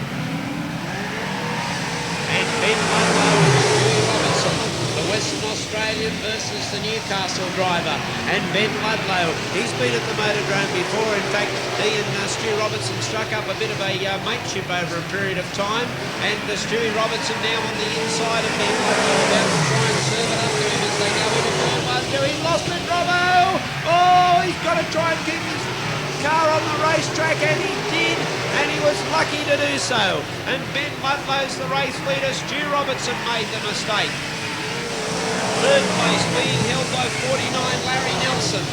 And Ben Mutlow and Stu Robertson, the Western Australian versus the Newcastle driver. And Ben Ludlow, he's been at the Motordrome before. In fact, he and Stu Robertson struck up a bit of a mateship over a period of time. And Stewie Robertson now on the inside of Ben Ludlow, about to try and serve it up to him as they go into turn 1. He lost it, Robbo! Oh, he's got to try and keep his car on the racetrack, and he did. And he was lucky to do so. And Ben Mutlow's the race leader. Stu Robertson made the mistake. Third place being held by 49, Larry Nelson.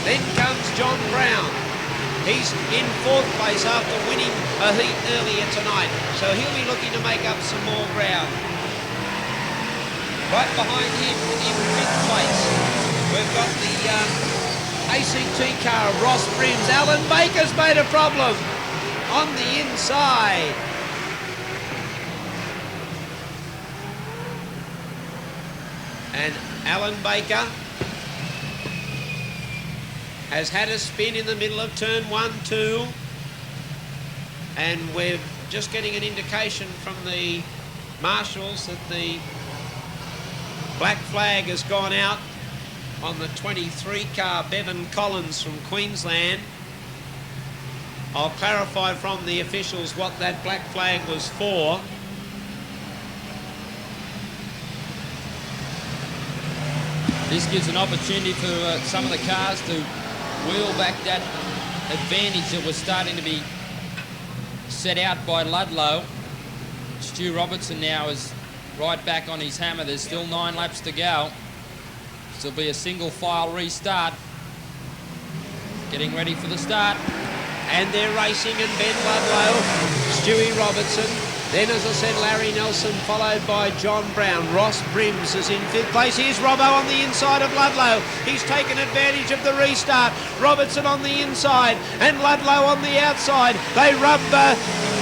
Then comes John Brown. He's in fourth place after winning a heat earlier tonight. So he'll be looking to make up some more ground. Right behind him in fifth place, we've got the ACT car of Ross Brims. Alan Baker's made a problem on the inside. And Alan Baker has had a spin in the middle of turn 1, 2. And we're just getting an indication from the marshals that the black flag has gone out on the 23 car, Bevan Collins from Queensland. I'll clarify from the officials what that black flag was for. This gives an opportunity for some of the cars to wheel back that advantage that was starting to be set out by Ludlow. Stu Robertson now is right back on his hammer. There's still 9 laps to go. This will be a single file restart. Getting ready for the start. And they're racing, and Ben Ludlow, Stewie Robertson. Then, as I said, Larry Nelson, followed by John Brown. Ross Brims is in 5th place. Here's Robbo on the inside of Ludlow. He's taken advantage of the restart. Robertson on the inside and Ludlow on the outside. They rub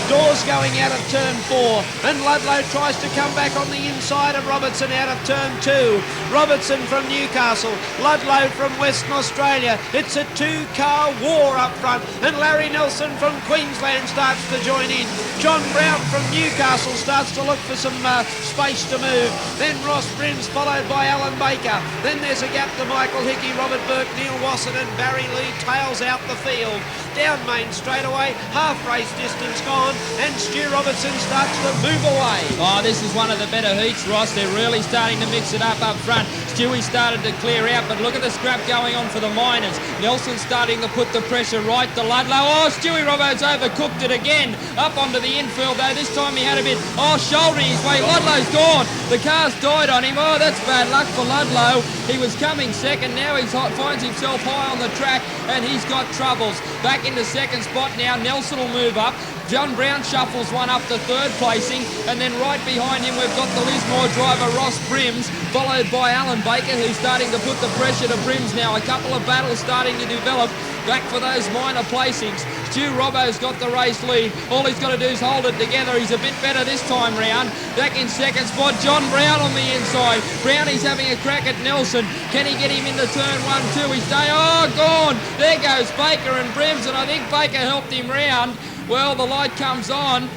doors going out of turn 4, and Ludlow tries to come back on the inside of Robertson out of turn 2. Robertson from Newcastle, Ludlow from Western Australia. It's a 2-car war up front, and Larry Nelson from Queensland starts to join in. John Brown from Newcastle starts to look for some space to move. Then Ross Brims, followed by Alan Baker. Then there's a gap to Michael Hickey, Robert Burke, Neil Wasson, and Barry Lee tails out the field. Down Main straightaway, half race distance gone, and Stu Robertson starts to move away. Oh, this is one of the better heats, Ross. They're really starting to mix it up front. Stewie started to clear out, but look at the scrap going on for the Miners. Nelson starting to put the pressure right to Ludlow. Oh, Stewie Roberts overcooked it again. Up onto the infield, though. This time he had a bit, shouldering his way. Ludlow's gone. The car's died on him. Oh, that's bad luck for Ludlow. He was coming second. Now he finds himself high on the track, and he's got troubles. Back into second spot now. Nelson will move up. John Brown shuffles one up to 3rd placing, and then right behind him we've got the Lismore driver Ross Brims, followed by Alan Baker, who's starting to put the pressure to Brims now. A couple of battles starting to develop back for those minor placings. Stu Robbo's got the race lead. All he's got to do is hold it together. He's a bit better this time round. Back in second spot, John Brown on the inside. Brownie's having a crack at Nelson. Can he get him into turn 1, 2? He's staying. Oh, gone. There goes Baker and Brims, and I think Baker helped him round. Well, the light comes on,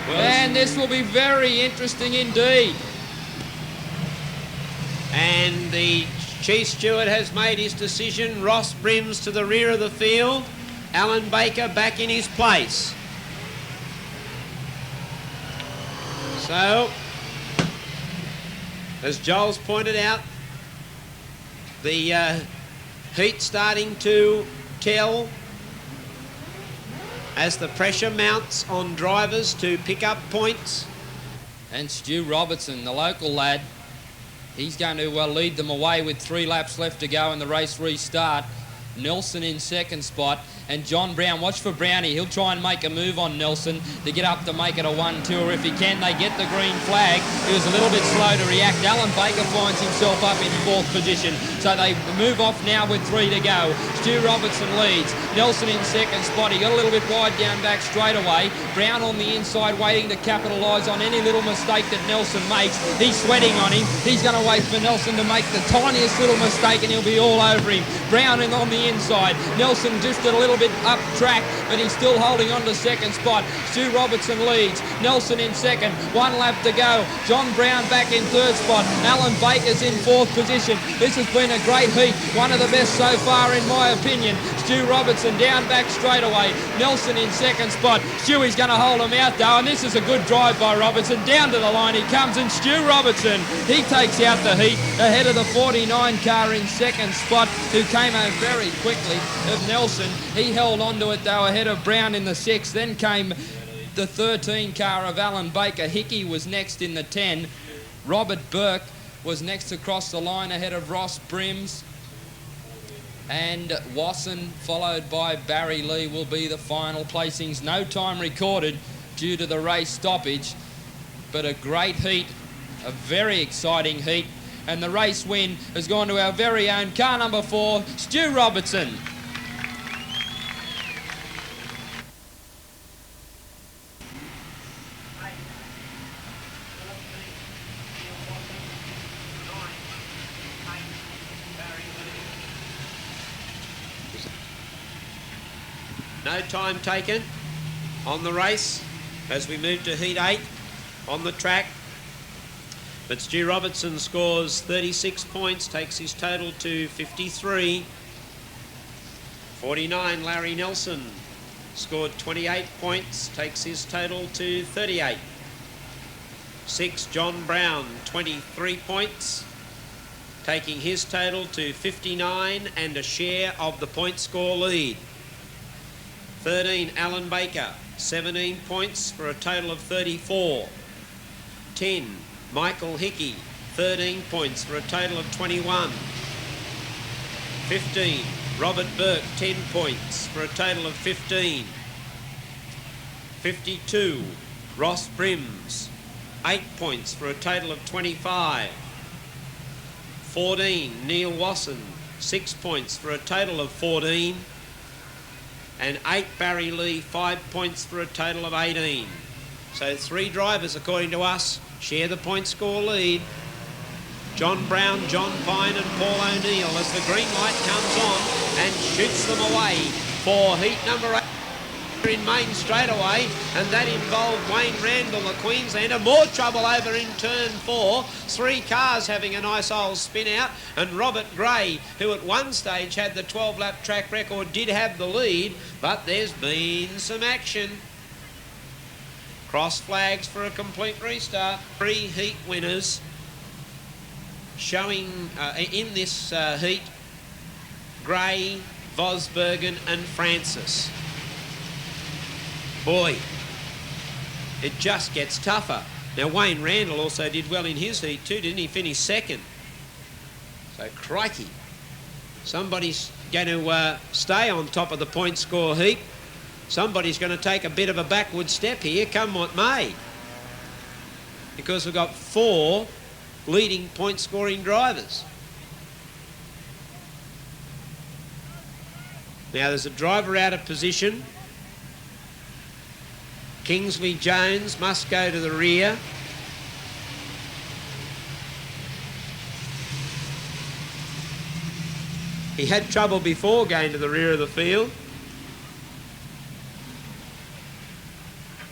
and this will be very interesting indeed. And the Chief Steward has made his decision. Ross Brims to the rear of the field. Alan Baker back in his place. So, as Joel's pointed out, the heat starting to tell as the pressure mounts on drivers to pick up points. And Stu Robertson, the local lad, he's going to lead them away with 3 laps left to go in the race restart. Nelson in second spot, and John Brown, watch for Brownie. He'll try and make a move on Nelson to get up to make it a 1-2, or if he can, they get the green flag. He was a little bit slow to react. Alan Baker finds himself up in 4th position, so they move off now with 3 to go. Stu Robertson leads. Nelson in second spot. He got a little bit wide down back straight away. Brown on the inside waiting to capitalise on any little mistake that Nelson makes. He's sweating on him. He's going to wait for Nelson to make the tiniest little mistake and he'll be all over him. Brown on the inside. Nelson just a little bit up track, but he's still holding on to second spot. Stu Robertson leads. Nelson in second. 1 lap to go. John Brown back in 3rd spot. Alan Baker's in 4th position. This has been a great heat. One of the best so far in my opinion. Stu Robertson down back straight away. Nelson in second spot. Stewie's going to hold him out though, and this is a good drive by Robertson. Down to the line he comes, and Stu Robertson, he takes out the heat ahead of the 49 car in second spot, who came out very quickly of Nelson. He held on to it though ahead of Brown in the 6th. Then came the 13 car of Alan Baker. Hickey was next in the 10. Robert Burke was next across the line ahead of Ross Brims. And Wasson, followed by Barry Lee, will be the final placings. No time recorded due to the race stoppage, but a great heat, a very exciting heat. And the race win has gone to our very own car number 4, Stu Robertson. No time taken on the race as we move to heat 8 on the track. But Stu Robertson scores 36 points, takes his total to 53. 49, Larry Nelson scored 28 points, takes his total to 38. 6, John Brown, 23 points, taking his total to 59 and a share of the point score lead. 13, Alan Baker, 17 points for a total of 34. 10, Michael Hickey, 13 points for a total of 21. 15, Robert Burke, 10 points for a total of 15. 52, Ross Brims, 8 points for a total of 25. 14, Neil Wasson, 6 points for a total of 14. And 8, Barry Lee, 5 points for a total of 18. So 3 drivers, according to us, share the point score lead. John Brown, John Pine and Paul O'Neill as the green light comes on and shoots them away for heat number 8 in main straightaway, and that involved Wayne Randall, the Queenslander. More trouble over in turn 4. 3 cars having a nice old spin out, and Robert Gray, who at one stage had the 12-lap track record, did have the lead, but there's been some action. Cross flags for a complete restart. 3 heat winners showing in this heat: Gray, Vosbergen and Francis. Boy, it just gets tougher. Now, Wayne Randall also did well in his heat too, didn't he? Finished second. So, crikey. Somebody's going to stay on top of the point score heap. Somebody's going to take a bit of a backward step here, come what may. Because we've got 4 leading point scoring drivers. Now, there's a driver out of position. Kingsley Jones must go to the rear. He had trouble before going to the rear of the field.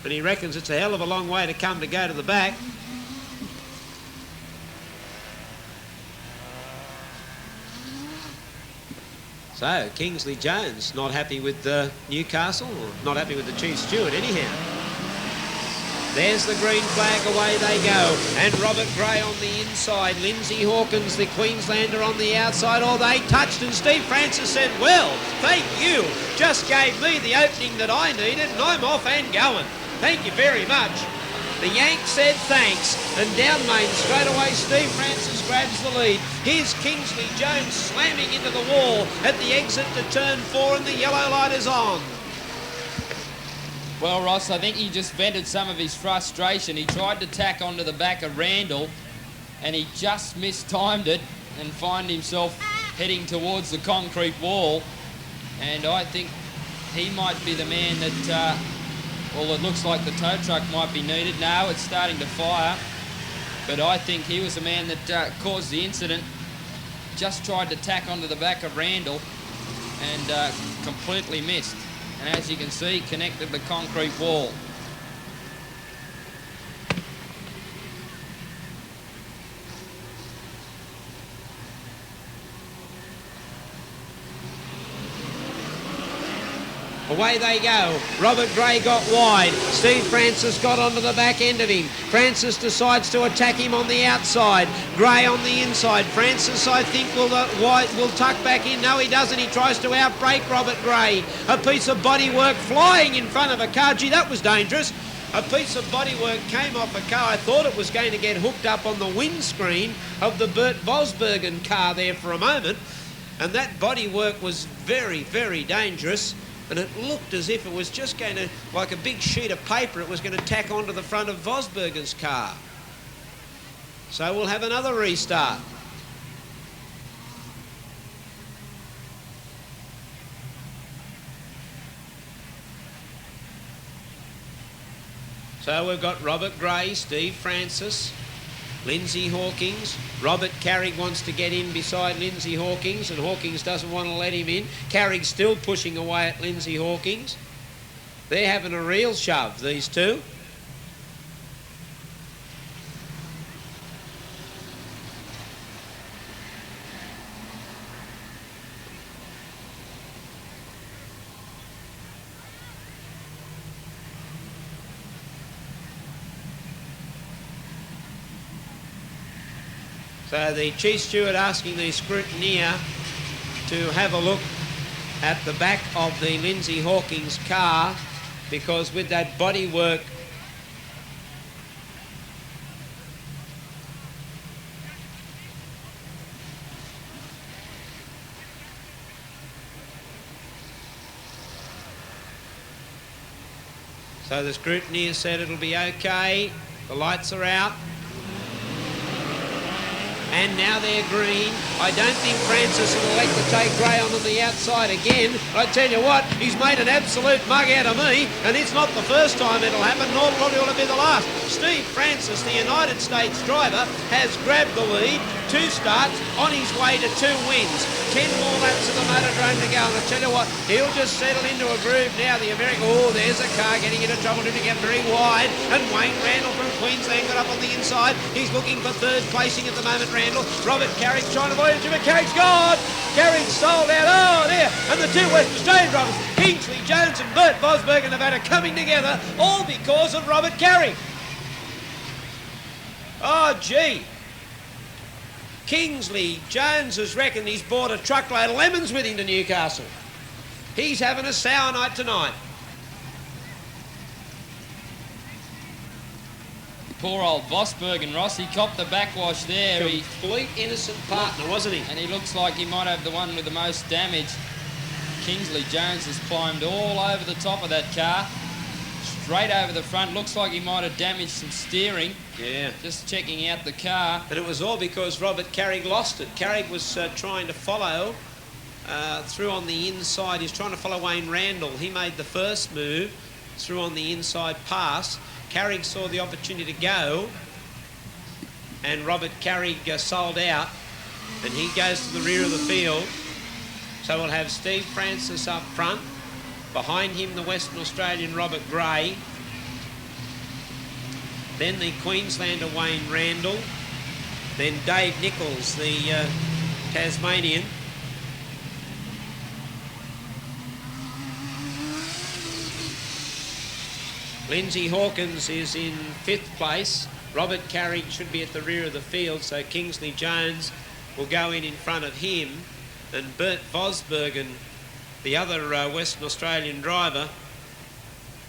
And he reckons it's a hell of a long way to come to go to the back. So, Kingsley Jones not happy with Newcastle, or not happy with the chief steward anyhow. There's the green flag, away they go. And Robert Gray on the inside. Lindsay Hawkins, the Queenslander, on the outside. Oh, they touched, and Steve Francis said, well, thank you. Just gave me the opening that I needed, and I'm off and going. Thank you very much. The Yank said thanks, and down main straight away Steve Francis grabs the lead. Here's Kingsley Jones slamming into the wall at the exit to turn 4, and the yellow light is on. Well, Ross, I think he just vented some of his frustration. He tried to tack onto the back of Randall, and he just mistimed it and found himself heading towards the concrete wall. And I think he might be the man that, well, it looks like the tow truck might be needed. Now it's starting to fire. But I think he was the man that caused the incident. Just tried to tack onto the back of Randall and completely missed. And as you can see, connected the concrete wall. Away they go. Robert Gray got wide. Steve Francis got onto the back end of him. Francis decides to attack him on the outside. Gray on the inside. Francis, I think, will tuck back in. No, he doesn't. He tries to outbrake Robert Gray. A piece of bodywork flying in front of a car. Gee, that was dangerous. A piece of bodywork came off a car. I thought it was going to get hooked up on the windscreen of the Bert Vosbergen car there for a moment. And that bodywork was very, very dangerous. And it looked as if it was just going to, like a big sheet of paper, it was going to tack onto the front of Vosbergen's car. So we'll have another restart. So we've got Robert Gray, Steve Francis, Lindsay Hawkins. Robert Carrick wants to get in beside Lindsay Hawkins, and Hawkins doesn't want to let him in. Carrick's still pushing away at Lindsay Hawkins. They're having a real shove, these two. So the chief steward asking the scrutineer to have a look at the back of the Lindsay Hawkins car, because with that bodywork so the scrutineer has said it'll be okay. The lights are out. And now they're green. I don't think Francis will elect to take Gray onto the outside again. I tell you what, he's made an absolute mug out of me, and it's not the first time it'll happen, nor probably will it be the last. Steve Francis, the United States driver, has grabbed the lead. 2 starts, on his way to 2 wins. 10 more laps of the Motordrome to go, and I tell you what, he'll just settle into a groove now. The American, oh, there's a car getting into trouble to get very wide, and Wayne Randall from Queensland got up on the inside. He's looking for 3rd placing at the moment, Randall. Robert Carrick trying to avoid it, but Carrick's gone! Carrick sold out, oh, there, and the 2 West Australian drivers, Kingsley Jones and Bert Vosberg and Nevada coming together, all because of Robert Carrick. Oh, gee. Kingsley Jones has reckoned he's bought a truckload of lemons with him to Newcastle. He's having a sour night tonight. Poor old Vosberg and Ross, he copped the backwash there. Complete innocent partner, wasn't he? And he looks like he might have the one with the most damage. Kingsley Jones has climbed all over the top of that car. Straight over the front. Looks like he might have damaged some steering. Yeah. Just checking out the car. But it was all because Robert Carrick lost it. Carrick was trying to follow through on the inside. He's trying to follow Wayne Randall. He made the first move through on the inside pass. Carrick saw the opportunity to go, and Robert Carrick sold out, and he goes to the rear of the field. So we'll have Steve Francis up front. Behind him, the Western Australian Robert Gray. Then the Queenslander Wayne Randall. Then Dave Nichols, the Tasmanian. Lindsay Hawkins is in 5th place. Robert Carrick should be at the rear of the field, so Kingsley Jones will go in front of him. And Bert Vosbergen, the other Western Australian driver,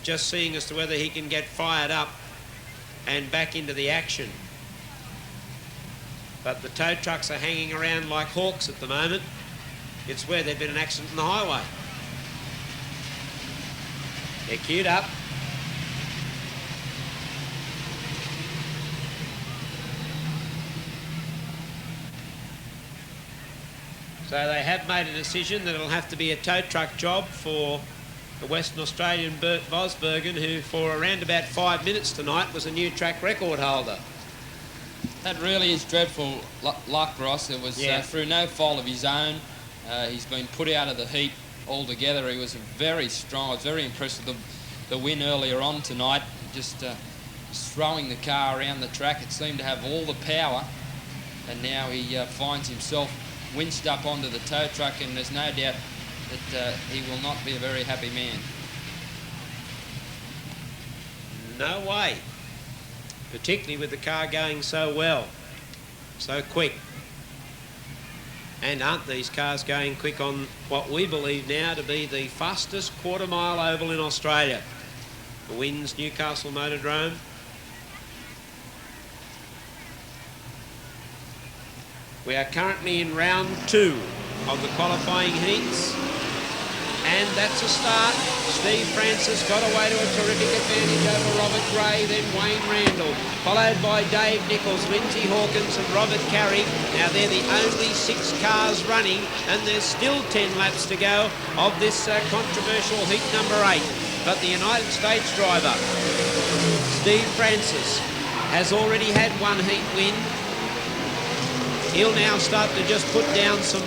just seeing as to whether he can get fired up and back into the action. But the tow trucks are hanging around like hawks at the moment. It's where there'd been an accident on the highway. They're queued up. So they have made a decision that it'll have to be a tow truck job for the Western Australian Bert Vosbergen, who for around about 5 minutes tonight was a new track record holder. That really is dreadful luck, Ross. It was through no fault of his own. He's been put out of the heat altogether. He was very strong. I was very impressed with the win earlier on tonight. Just throwing the car around the track. It seemed to have all the power, and now he finds himself winched up onto the tow truck, and there's no doubt that he will not be a very happy man. No way. Particularly with the car going so well, so quick. And aren't these cars going quick on what we believe now to be the fastest quarter-mile oval in Australia? The wins Newcastle Motordrome. We are currently in round 2 of the qualifying heats, and that's a start. Steve Francis got away to a terrific advantage over Robert Gray, then Wayne Randall, followed by Dave Nichols, Lindsay Hawkins and Robert Carrick. Now they're the only 6 cars running, and there's still 10 laps to go of this controversial heat number 8. But the United States driver, Steve Francis, has already had 1 heat win. He'll now start to just put down some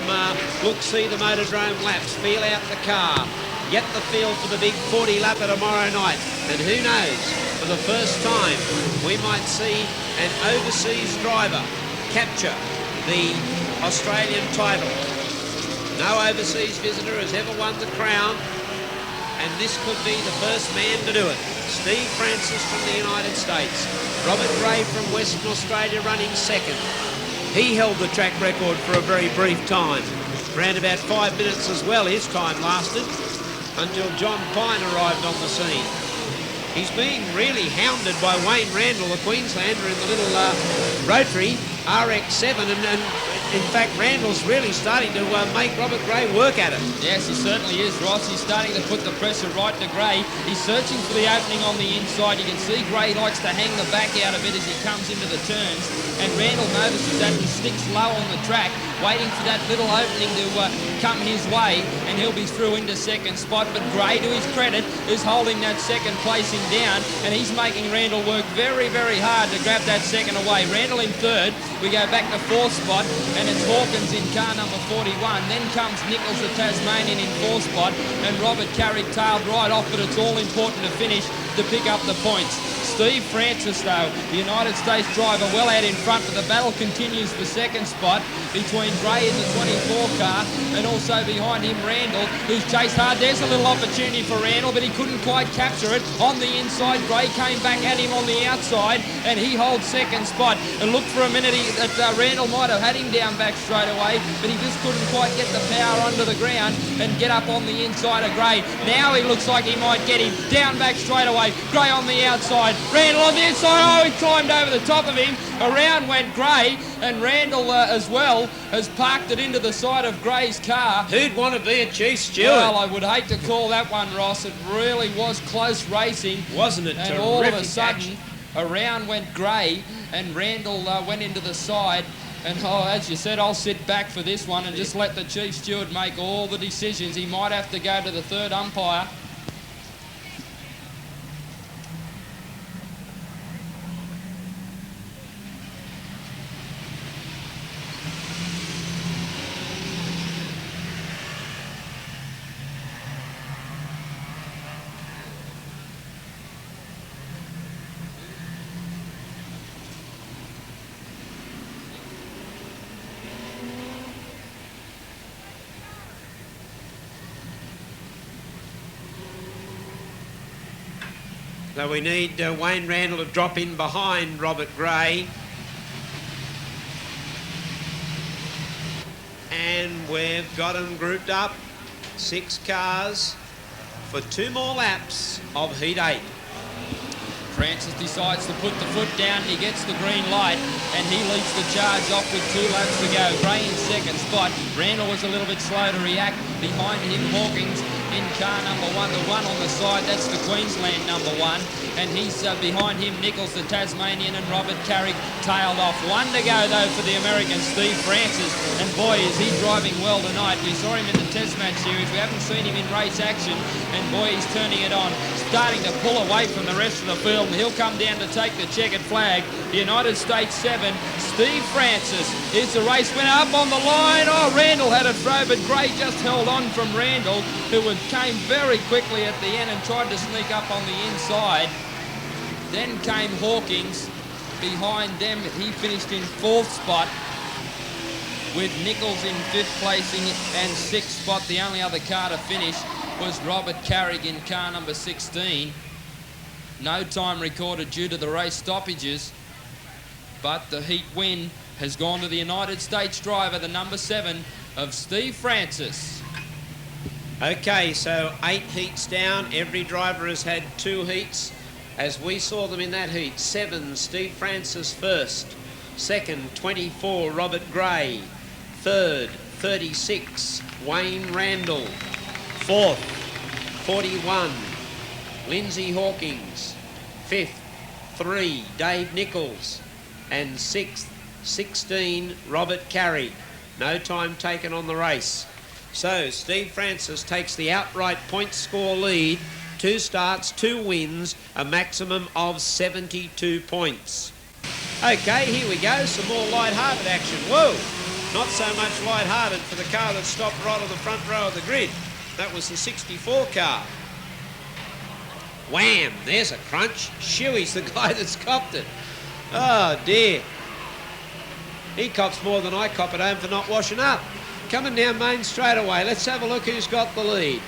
look-see the Motordrome laps, feel out the car, get the feel for the big 40 lapper tomorrow night. And who knows, for the first time, we might see an overseas driver capture the Australian title. No overseas visitor has ever won the crown, and this could be the first man to do it. Steve Francis from the United States. Robert Gray from Western Australia running second. He held the track record for a very brief time. Around about 5 minutes as well, his time lasted, until John Pine arrived on the scene. He's being really hounded by Wayne Randall, the Queenslander, in the little rotary RX-7, and in fact, Randall's really starting to make Robert Gray work at it. Yes, he certainly is, Ross. He's starting to put the pressure right to Gray. He's searching for the opening on the inside. You can see Gray likes to hang the back out a bit as he comes into the turns. And Randall notices that and sticks low on the track, waiting for that little opening to come his way, and he'll be through into second spot. But Gray, to his credit, is holding that second placing down, and he's making Randall work very, very hard to grab that second away. Randall in third. We go back to fourth spot, and it's Hawkins in car number 41. Then comes Nichols, the Tasmanian, in fourth spot, and Robert Carrick tailed right off, but it's all important to finish to pick up the points. Steve Francis, though, the United States driver, well out in front, but the battle continues for second spot between Gray in the 24 car and also behind him Randall, who's chased hard. There's a little opportunity for Randall, but he couldn't quite capture it. On the inside, Gray came back at him on the outside, and he holds second spot. It looked for a minute that Randall might have had him down back straight away, but he just couldn't quite get the power under the ground and get up on the inside of Gray. Now he looks like he might get him down back straight away. Gray on the outside, Randall on the inside. Oh, he climbed over the top of him. Around went Gray, and Randall as well has parked it into the side of Gray's car. Who'd want to be a chief steward? Well, I would hate to call that one, Ross. It really was close racing. Wasn't it? And all of a sudden, around went Gray, and Randall went into the side. And as you said, I'll sit back for this one and just let the chief steward make all the decisions. He might have to go to the third umpire. So we need Wayne Randall to drop in behind Robert Gray. And we've got them grouped up. 6 cars for 2 more laps of Heat 8. Francis decides to put the foot down. He gets the green light, and he leads the charge off with 2 laps to go. Gray in second spot. Randall was a little bit slow to react. Behind him, Hawkins in car number 1. The one on the side, that's the Queensland number 1. And he's behind him, Nichols, the Tasmanian, and Robert Carrick tailed off. 1 to go, though, for the American Steve Francis. And boy, is he driving well tonight. We saw him in the Test Match Series. We haven't seen him in race action. And boy, he's turning it on. Starting to pull away from the rest of the field. And he'll come down to take the checkered flag. The United States 7, Steve Francis is the race winner up on the line. Oh, Randall had a throw, but Gray just held on from Randall, who came very quickly at the end and tried to sneak up on the inside. Then came Hawkins. Behind them, he finished in 4th spot, with Nichols in 5th placing and 6th spot. The only other car to finish was Robert Carrick in car number 16. No time recorded due to the race stoppages, but the heat win has gone to the United States driver, the number 7 of Steve Francis. Okay, so 8 heats down. Every driver has had 2 heats, as we saw them in that heat. 7, Steve Francis first. 2nd, 24, Robert Gray. 3rd, 36, Wayne Randall. 4th, 41, Lindsay Hawkins. 5th, 3, Dave Nichols. And 6th, 16, Robert Carrick. No time taken on the race. So Steve Francis takes the outright point score lead. 2 starts, 2 wins, a maximum of 72 points. Okay, here we go, some more light-hearted action. Whoa, not so much light-hearted for the car that stopped right on the front row of the grid. That was the 64 car. Wham, there's a crunch. Shuey's the guy that's copped it. Oh dear. He cops more than I cop at home for not washing up. Coming down Main straight away. Let's have a look who's got the lead.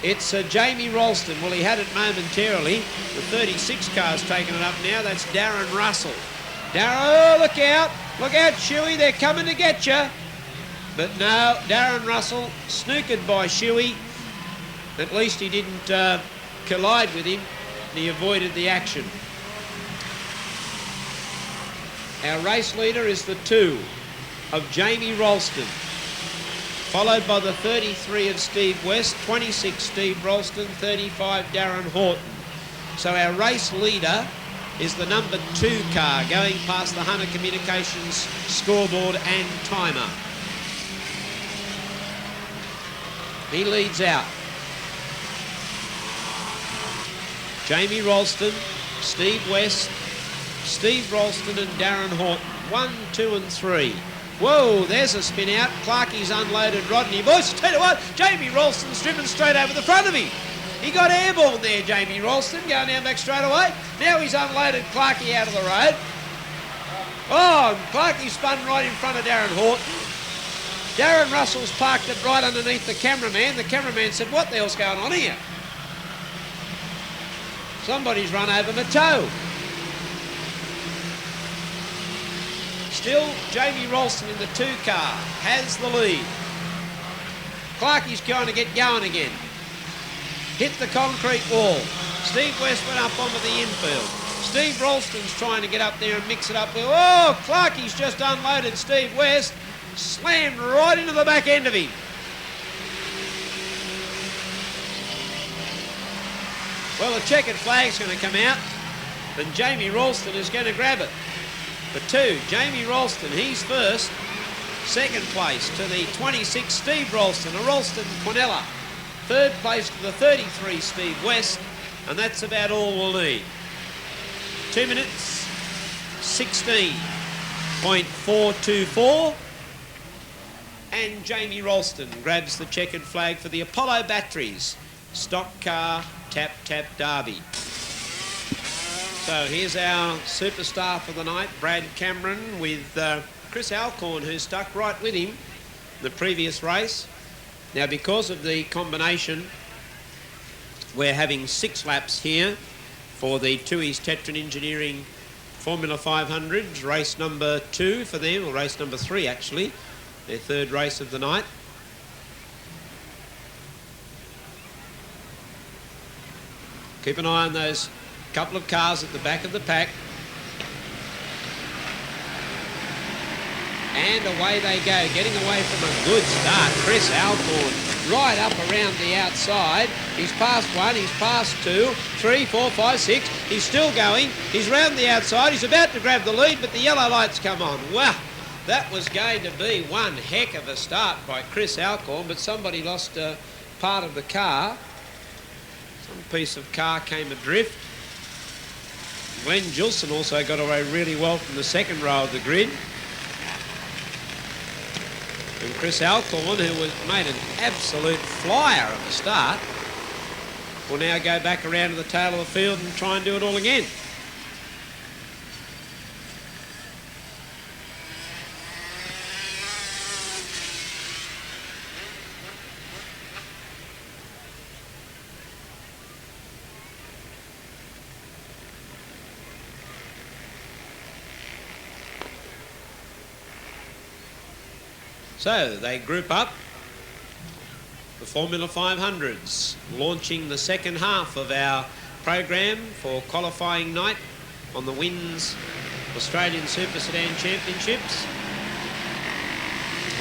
It's Jamie Ralston. Well, he had it momentarily. The 36 car's taking it up now. That's Darren Russell. Darren, oh, look out. Look out, Shuey. They're coming to get you. But no, Darren Russell snookered by Shuey. At least he didn't collide with him. He avoided the action. Our race leader is the 2 of Jamie Ralston, followed by the 33 of Steve West, 26 Steve Ralston, 35 Darren Horton. So our race leader is the number 2 car going past the Hunter Communications scoreboard and timer. He leads out. Jamie Ralston, Steve West, Steve Ralston and Darren Horton. 1, 2 and 3. Whoa, there's a spin out. Clarkie's unloaded Rodney. Boys, tell you what, Jamie Ralston's driven straight over the front of him. He got airborne there, Jamie Ralston, going down back straight away. Now he's unloaded Clarkie out of the road. Oh, Clarkie spun right in front of Darren Horton. Darren Russell's parked it right underneath the cameraman. The cameraman said, what the hell's going on here? Somebody's run over my toe. Still, Jamie Ralston in the 2 car has the lead. Clarkie's going to get going again. Hit the concrete wall. Steve West went up onto the infield. Steve Ralston's trying to get up there and mix it up. Oh, Clarkie's just unloaded Steve West. Slammed right into the back end of him. Well, the checkered flag's going to come out, and Jamie Ralston is going to grab it. The 2, Jamie Ralston, he's first. Second place to the 26, Steve Ralston, a Ralston Quinella. Third place to the 33, Steve West, and that's about all we'll need. 2 minutes, 16.424. And Jamie Ralston grabs the checkered flag for the Apollo Batteries Stock Car Tap Tap Derby. So here's our superstar for the night, Brad Cameron, with Chris Alcorn, who stuck right with him the previous race. Now, because of the combination, we're having 6 laps here for the Tui's Tetron Engineering Formula 500s, race number 2 for them, or race number 3 actually, their 3rd race of the night. Keep an eye on those couple of cars at the back of the pack. And away they go, getting away from a good start. Chris Alcorn right up around the outside. He's past 1, he's past 2, 3, 4, 5, 6. He's still going. He's round the outside. He's about to grab the lead, but the yellow lights come on. Wow, that was going to be one heck of a start by Chris Alcorn, but somebody lost part of the car. Some piece of car came adrift. Glenn Gilson also got away really well from the second row of the grid. And Chris Alcorn, who made an absolute flyer at the start, will now go back around to the tail of the field and try and do it all again. So they group up, the Formula 500s, launching the second half of our program for qualifying night on the WINS Australian Super Sedan Championships.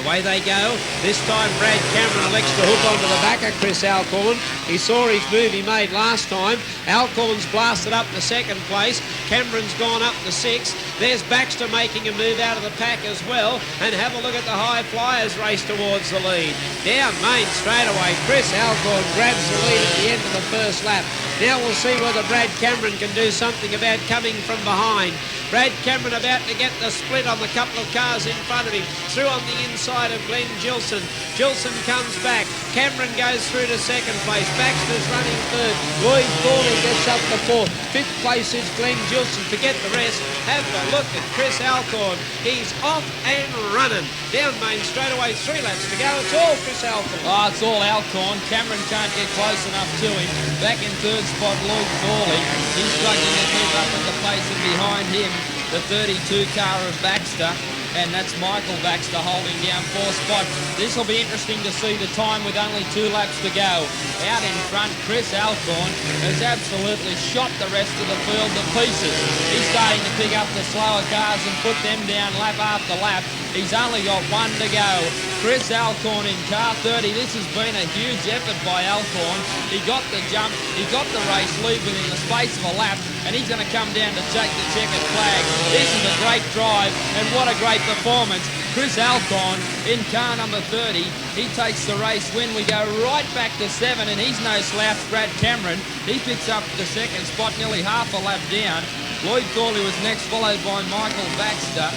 Away they go. This time Brad Cameron elects to hook onto the back of Chris Alcorn. He saw his move he made last time. Alcorn's blasted up to 2nd place. Cameron's gone up to 6th. There's Baxter making a move out of the pack as well. And have a look at the high flyers race towards the lead. Down main straightaway, Chris Alcorn grabs the lead at the end of the first lap. Now we'll see whether Brad Cameron can do something about coming from behind. Brad Cameron about to get the split on the couple of cars in front of him. Through on the inside of Glenn Gilson. Gilson comes back. Cameron goes through to 2nd place. Baxter's running 3rd. Lloyd Thornton gets up to 4th. 5th place is Glenn Gilson. Forget the rest. Have a look at Chris Alcorn. He's off and running. Down main straight away, 3 laps to go. It's all Chris Alcorn. Oh, it's all Alcorn. Cameron can't get close enough to him. Back in 3rd spot, Lloyd Thorley. He's struggling to keep up with the pace, and behind him, the 32 car of Baxter. and that's Michael Baxter holding down 4th spot. This will be interesting to see the time with only 2 laps to go. Out in front, Chris Alcorn has absolutely shot the rest of the field to pieces. He's starting to pick up the slower cars and put them down lap after lap. He's only got 1 to go. Chris Alcorn in car 30. This has been a huge effort by Alcorn. He got the jump, he got the race lead within the space of a lap, and he's going to come down to take the checkered flag. This is a great drive, and what a great performance. Chris Alcorn in car number 30. He takes the race win. We go right back to 7, and he's no slouch. Brad Cameron, he picks up the 2nd spot, nearly half a lap down. Lloyd Thorley was next, followed by Michael Baxter.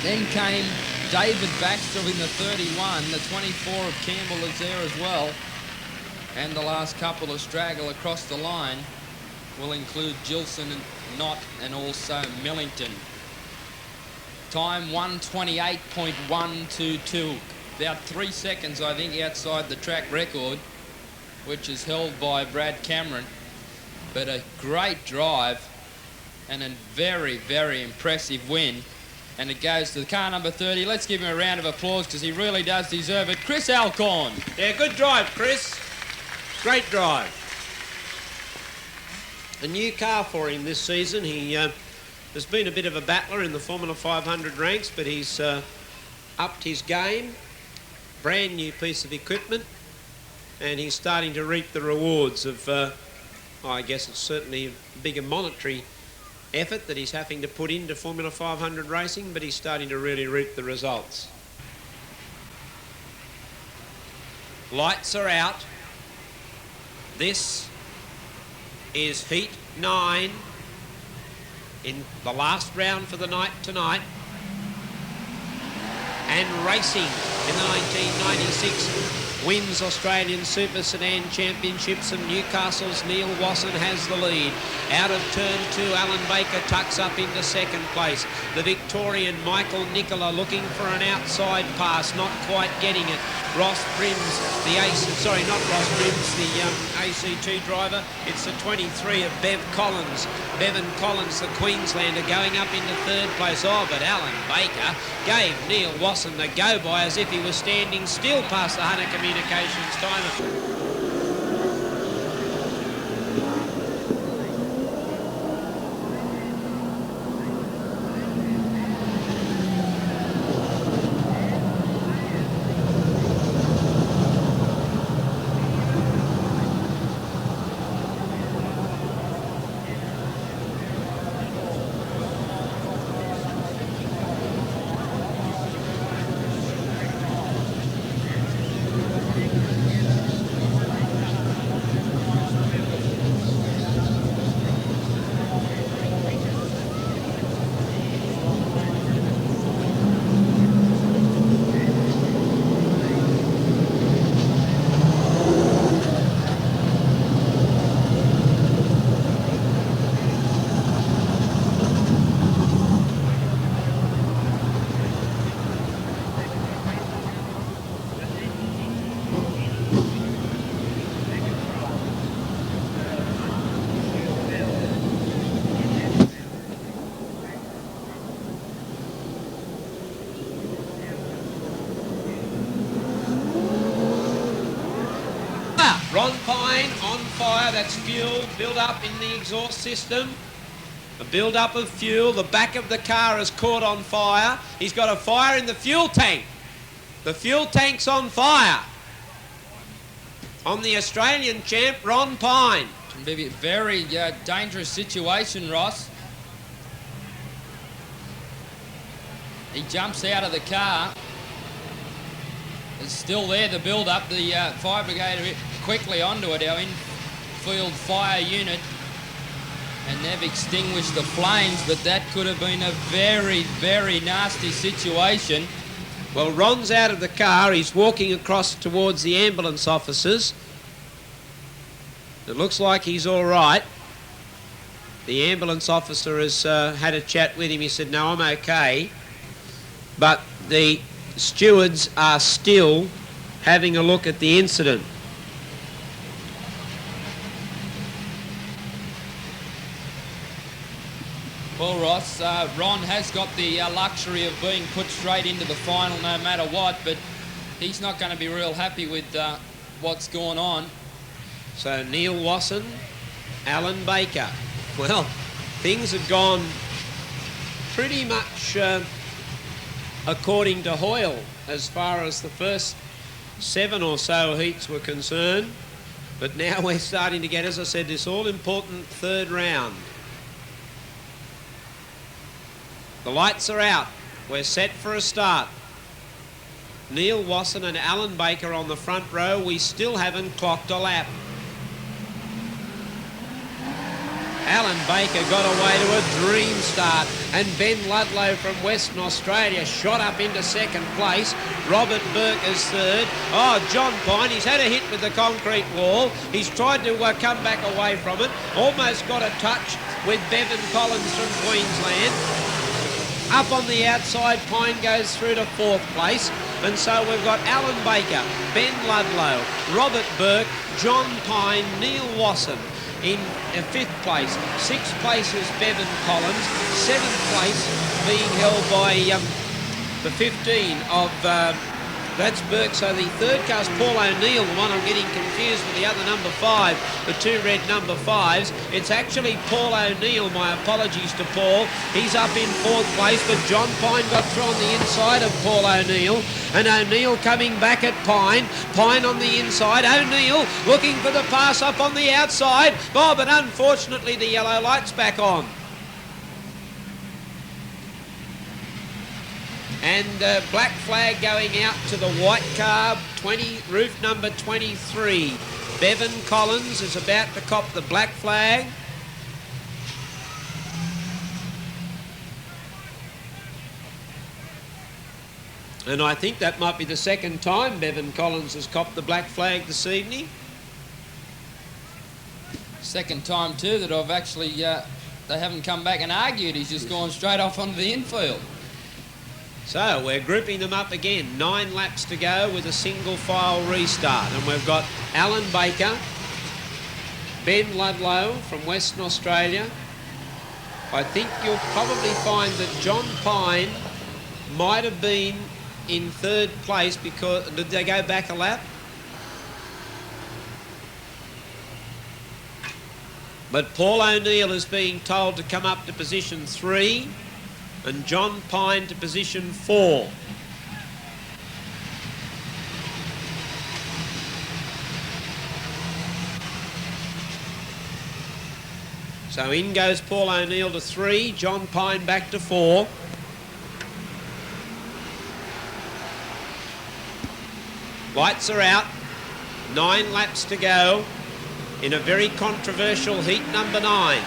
Then came David Baxter in the 31. The 24 of Campbell is there as well. And the last couple of straggle across the line will include Gilson and Knott and also Millington. Time 1:28.122. About 3 seconds, I think, outside the track record, which is held by Brad Cameron. But a great drive and a very, very impressive win. And it goes to the car number 30. Let's give him a round of applause because he really does deserve it. Chris Alcorn. Yeah, good drive, Chris. Great drive. A new car for him this season. He has been a bit of a battler in the Formula 500 ranks, but he's upped his game. Brand new piece of equipment. And he's starting to reap the rewards of, I guess it's certainly a bigger monetary effort that he's having to put into Formula 500 racing, but he's starting to really reap the results. Lights are out. This is heat 9 in the last round for the night tonight. And racing in the 1996 wins Australian Super Sedan Championships, and Newcastle's Neil Wasson has the lead. Out of turn 2, Alan Baker tucks up into 2nd place. The Victorian Michael Nicola looking for an outside pass, not quite getting it. Ross Brims, the ace, sorry, not Ross Brims, the ACT driver. It's the 23 of Bevan Collins, the Queenslander, going up into 3rd place. Oh, but Alan Baker gave Neil Wasson the go-by as if he was standing still past the Hunter Communications timer. Ron Pine on fire, that's fuel built up in the exhaust system. A build-up of fuel, the back of the car is caught on fire. He's got a fire in the fuel tank. The fuel tank's on fire. On the Australian champ, Ron Pine. Maybe a very dangerous situation, Ross. He jumps out of the car. It's still there, the build-up. The fire brigade are quickly onto it, our infield fire unit. And they've extinguished the flames, but that could have been a very, very nasty situation. Well, Ron's out of the car. He's walking across towards the ambulance officers. It looks like he's all right. The ambulance officer has had a chat with him. He said, no, I'm okay. But the stewards are still having a look at the incident. Well, Ross, Ron has got the luxury of being put straight into the final no matter what, but he's not going to be real happy with what's going on. So Neil Wasson, Alan Baker. Well, things have gone pretty much according to Hoyle as far as the first 7 or so heats were concerned. But now we're starting to get, as I said, this all-important third round. The lights are out. We're set for a start. Neil Wasson and Alan Baker on the front row. We still haven't clocked a lap. Alan Baker got away to a dream start, and Ben Ludlow from Western Australia shot up into second place. Robert Burke is third. Oh, John Pine, he's had a hit with the concrete wall. He's tried to come back away from it. Almost got a touch with Bevan Collins from Queensland. Up on the outside, Pine goes through to fourth place. And so we've got Alan Baker, Ben Ludlow, Robert Burke, John Pine, Neil Wasson in fifth place. Sixth place is Bevan Collins. Seventh place being held by the 15 of... that's Burke. So the third car's Paul O'Neill, the one I'm getting confused with the other number 5, the 2 red number 5s. It's actually Paul O'Neill. My apologies to Paul. He's up in fourth place, but John Pine got through on the inside of Paul O'Neill. And O'Neill coming back at Pine. Pine on the inside. O'Neill looking for the pass up on the outside. Oh, but unfortunately the yellow light's back on. And black flag going out to the white car, roof number 23. Bevan Collins is about to cop the black flag. And I think that might be the second time Bevan Collins has copped the black flag this evening. Second time too that I've actually, they haven't come back and argued. He's just gone straight off onto the infield. So we're grouping them up again. 9 laps to go with a single file restart. And we've got Alan Baker, Ben Ludlow from Western Australia. I think you'll probably find that John Pine might have been in third place because... Did they go back a lap? But Paul O'Neill is being told to come up to position 3 and John Pine to position 4. So in goes Paul O'Neill to 3, John Pine back to 4. Lights are out, 9 laps to go in a very controversial heat number 9.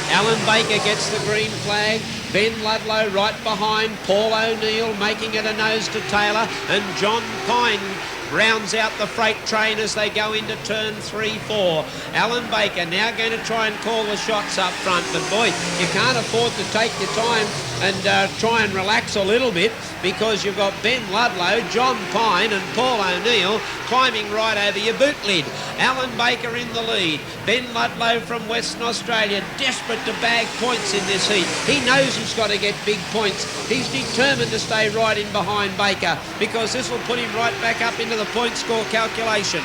Alan Baker gets the green flag. Ben Ludlow right behind. Paul O'Neill making it a nose to Taylor. And John Pine rounds out the freight train as they go into turn 3-4. Alan Baker now going to try and call the shots up front. But boy, you can't afford to take your time and try and relax a little bit, because you've got Ben Ludlow, John Pine and Paul O'Neill climbing right over your boot lid. Alan Baker in the lead. Ben Ludlow from Western Australia, desperate to bag points in this heat. He knows he's got to get big points. He's determined to stay right in behind Baker, because this will put him right back up into the point score calculation.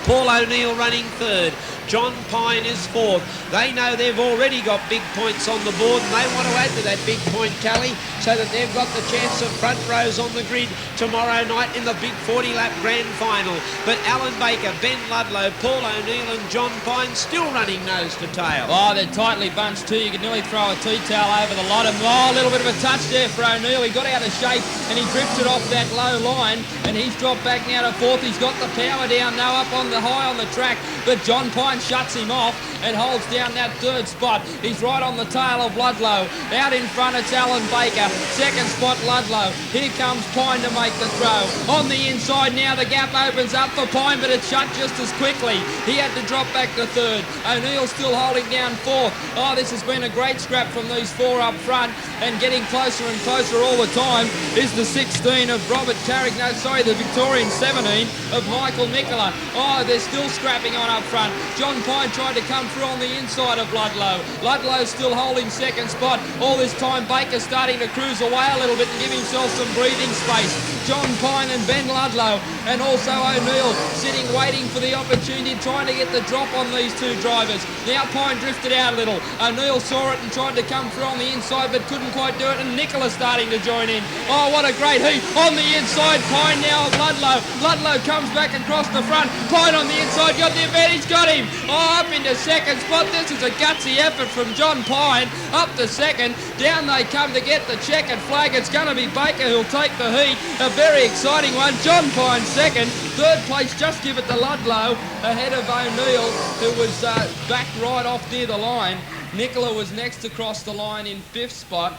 Paul O'Neill running third. John Pine is fourth. They know they've already got big points on the board, and they want to add to that big point tally so that they've got the chance of front rows on the grid tomorrow night in the big 40-lap grand final. But Alan Baker, Ben Ludlow, Paul O'Neill and John Pine still running nose to tail. Oh, they're tightly bunched too. You could nearly throw a tea towel over the lot of them. Oh, a little bit of a touch there for O'Neill. He got out of shape and he drifted off that low line, and he's dropped back now to fourth. He's got the power down now up on the high on the track, but John Pine shuts him off and holds down that third spot. He's right on the tail of Ludlow. Out in front it's Alan Baker. Second spot Ludlow. Here comes Pine to make the throw. On the inside now the gap opens up for Pine, but it's shut just as quickly. He had to drop back to third. O'Neill still holding down fourth. Oh, this has been a great scrap from these 4 up front. and getting closer and closer all the time is the 16 of Robert Carrick. No, sorry, the Victorian 17 of Michael Nicola. Oh, they're still scrapping on up front. John Pine tried to come through on the inside of Ludlow. Ludlow still holding second spot. All this time, Baker starting to cruise away a little bit and give himself some breathing space. John Pine and Ben Ludlow, and also O'Neill sitting waiting for the opportunity, trying to get the drop on these two drivers. Now Pine drifted out a little. O'Neill saw it and tried to come through on the inside but couldn't quite do it, and Nicola starting to join in. Oh, what a great heat on the inside. Pine now of Ludlow. Ludlow comes back across the front. Pine on the inside, got the advantage, got him. Oh, up into second spot. This is a gutsy effort from John Pine. Up to second. Down they come to get the checkered flag. It's going to be Baker who'll take the heat. A very exciting one. John Pine second. Third place, just give it to Ludlow, ahead of O'Neill, who was back right off near the line. Nicola was next across the line in fifth spot.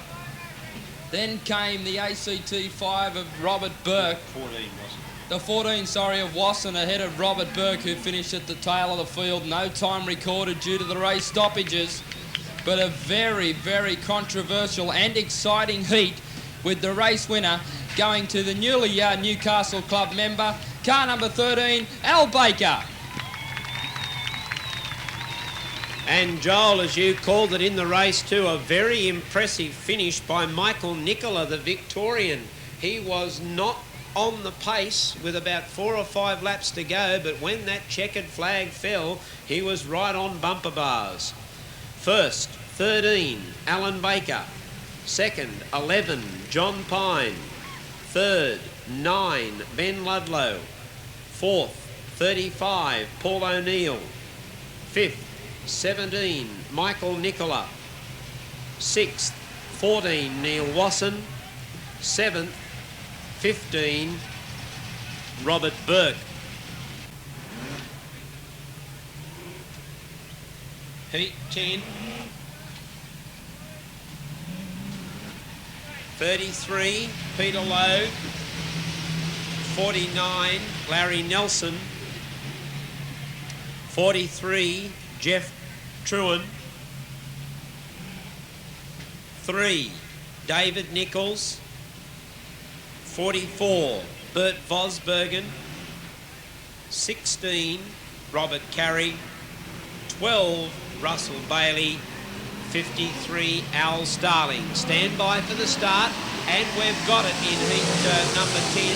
Then came the ACT 5 of Robert Burke. 14 wasn't it? The 14, of Wasson, ahead of Robert Burke, who finished at the tail of the field. No time recorded due to the race stoppages. But a very, very controversial and exciting heat, with the race winner going to the newly Newcastle Club member, car number 13, Al Baker. And Joel, as you called it in the race too, a very impressive finish by Michael Nicola, the Victorian. He was not on the pace with about 4 or 5 laps to go, but when that checkered flag fell, he was right on bumper bars. First, 13, Alan Baker. Second, 11, John Pine. Third, 9, Ben Ludlow. Fourth, 35, Paul O'Neill. Fifth, 17, Michael Nicola. Sixth, 14, Neil Wasson. Seventh, 15, Robert Burke. Heat 10. 33, Peter Logue. 49, Larry Nelson. 43, Jeff Truan. 3, David Nichols. 44, Bert Vosbergen. 16, Robert Carey. 12, Russell Bailey. 53, Al Starling. Stand by for the start, and we've got it in heat number 10.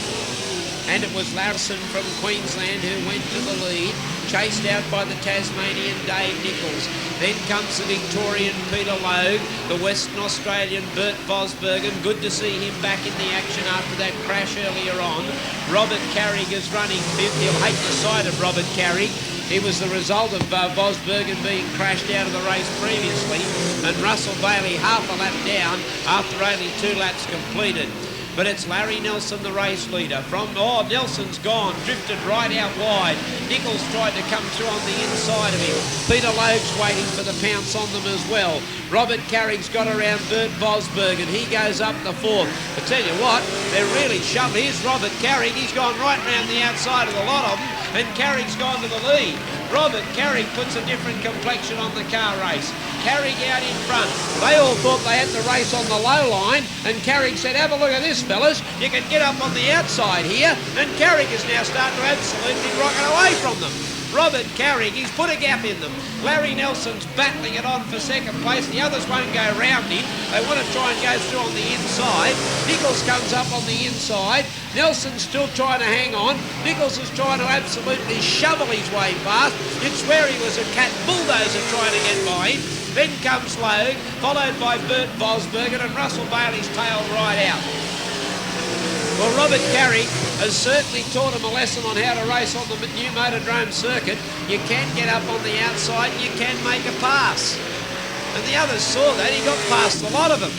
And it was Larson from Queensland who went to the lead, chased out by the Tasmanian Dave Nichols. Then comes the Victorian Peter Logue, the Western Australian Bert Vosbergen. Good to see him back in the action after that crash earlier on. Robert Carrick is running fifth. He'll hate the sight of Robert Carrick. He was the result of Vosbergen being crashed out of the race previously, and Russell Bailey half a lap down after only 2 laps completed. But it's Larry Nelson, the race leader. Nelson's gone, drifted right out wide. Nichols tried to come through on the inside of him. Peter Logue's waiting for the pounce on them as well. Robert Carrick's got around Bert Vosbergen. He goes up the fourth. I tell you what, they're really shoving. Here's Robert Carrick. He's gone right round the outside of the lot of them, and Carrick's gone to the lead. Robert Carrick puts a different complexion on the car race. Carrick out in front. They all thought they had the race on the low line, and Carrick said, have a look at this, fellas. You can get up on the outside here, and Carrick is now starting to absolutely rocket away from them. Robert Carrick, he's put a gap in them. Larry Nelson's battling it on for second place. The others won't go round him. They want to try and go through on the inside. Nichols comes up on the inside. Nelson's still trying to hang on. Nichols is trying to absolutely shovel his way past. You'd swear he was a cat bulldozer trying to get by him. Then comes Logue, followed by Bert Vosbergen, and Russell Bailey's tailed right out. Well, Robert Carrick has certainly taught him a lesson on how to race on the new Motordrome circuit. You can get up on the outside, you can make a pass. And the others saw that. He got past a lot of them.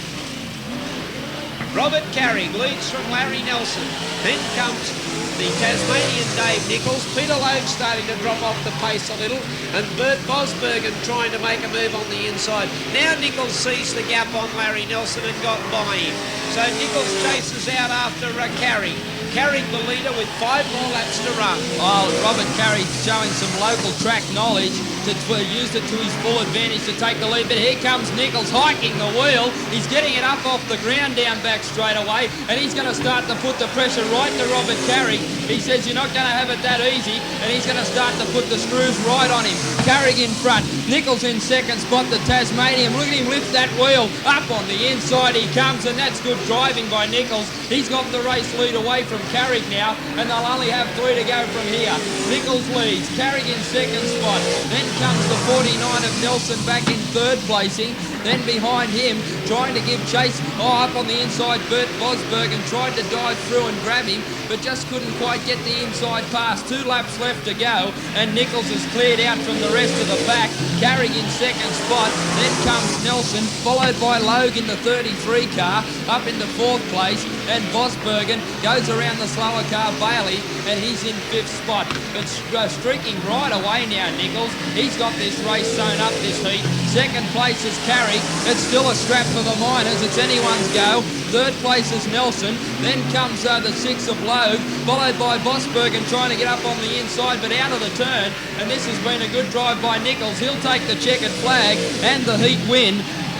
Robert Carrick leads from Larry Nelson. Then comes the Tasmanian Dave Nichols. Peter Logue starting to drop off the pace a little, and Bert Vosbergen trying to make a move on the inside. Now Nichols sees the gap on Larry Nelson and got by him. So Nichols chases out after Carrick. Carrick the leader with 5 more laps to run. Oh, Robert Carrick showing some local track knowledge. used it to his full advantage to take the lead. But here comes Nichols hiking the wheel. He's getting it up off the ground down back straight away, and he's going to start to put the pressure right to Robert Carrick. He says you're not going to have it that easy, and he's going to start to put the screws right on him. Carrick in front, Nichols in second spot, the Tasmanian. Look at him lift that wheel up on the inside. He comes, and that's good driving by Nichols. He's got the race lead away from Carrick now, and they'll only have 3 to go from here. Nichols leads, Carrick in second spot. Then comes the 49 of Nelson back in third placing. Then behind him, trying to give chase, up on the inside, Bert Vosbergen tried to dive through and grab him, but just couldn't quite get the inside pass. 2 laps left to go, and Nichols is cleared out from the rest of the pack. Carrick in second spot. Then comes Nelson, followed by Logan, the 33 car, up in the 4th place, and Vosbergen goes around the slower car, Bailey, and he's in 5th spot. But streaking right away now, Nichols. He's got this race sewn up this heat. Second place is Carrick. It's still a scrap for the miners. It's anyone's go. Third place is Nelson. Then comes the 6 of Logue, followed by Vosbergen trying to get up on the inside, but out of the turn. And this has been a good drive by Nichols. He'll take the checkered flag and the heat win.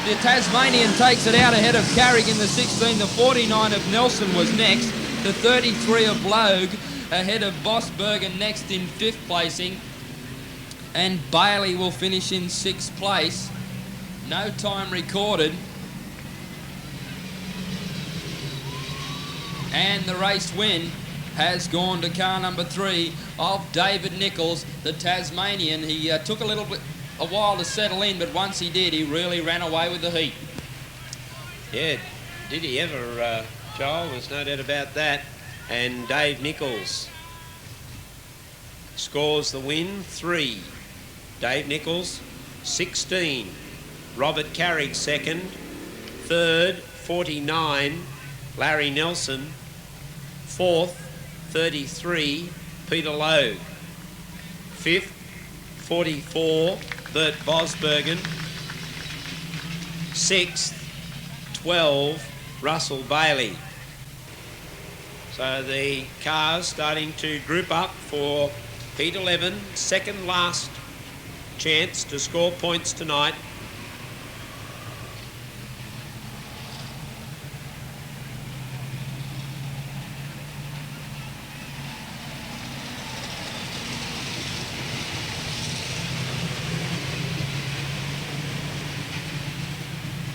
The Tasmanian takes it out ahead of Carrick in the 16. The 49 of Nelson was next. The 33 of Logue ahead of Vosbergen next in 5th placing. And Bailey will finish in 6th place. No time recorded. And the race win has gone to car number 3 of David Nichols, the Tasmanian. He took a while to settle in, but once he did, he really ran away with the heat. Yeah, did he ever, Joel? There's no doubt about that. And Dave Nichols scores the win, 3. Dave Nichols, 16. Robert Carrick second. Third, 49, Larry Nelson. 4th, 33, Peter Logue. 5th, 44, Bert Vosbergen. 6th, 12, Russell Bailey. So the cars starting to group up for Heat 11, second last chance to score points tonight.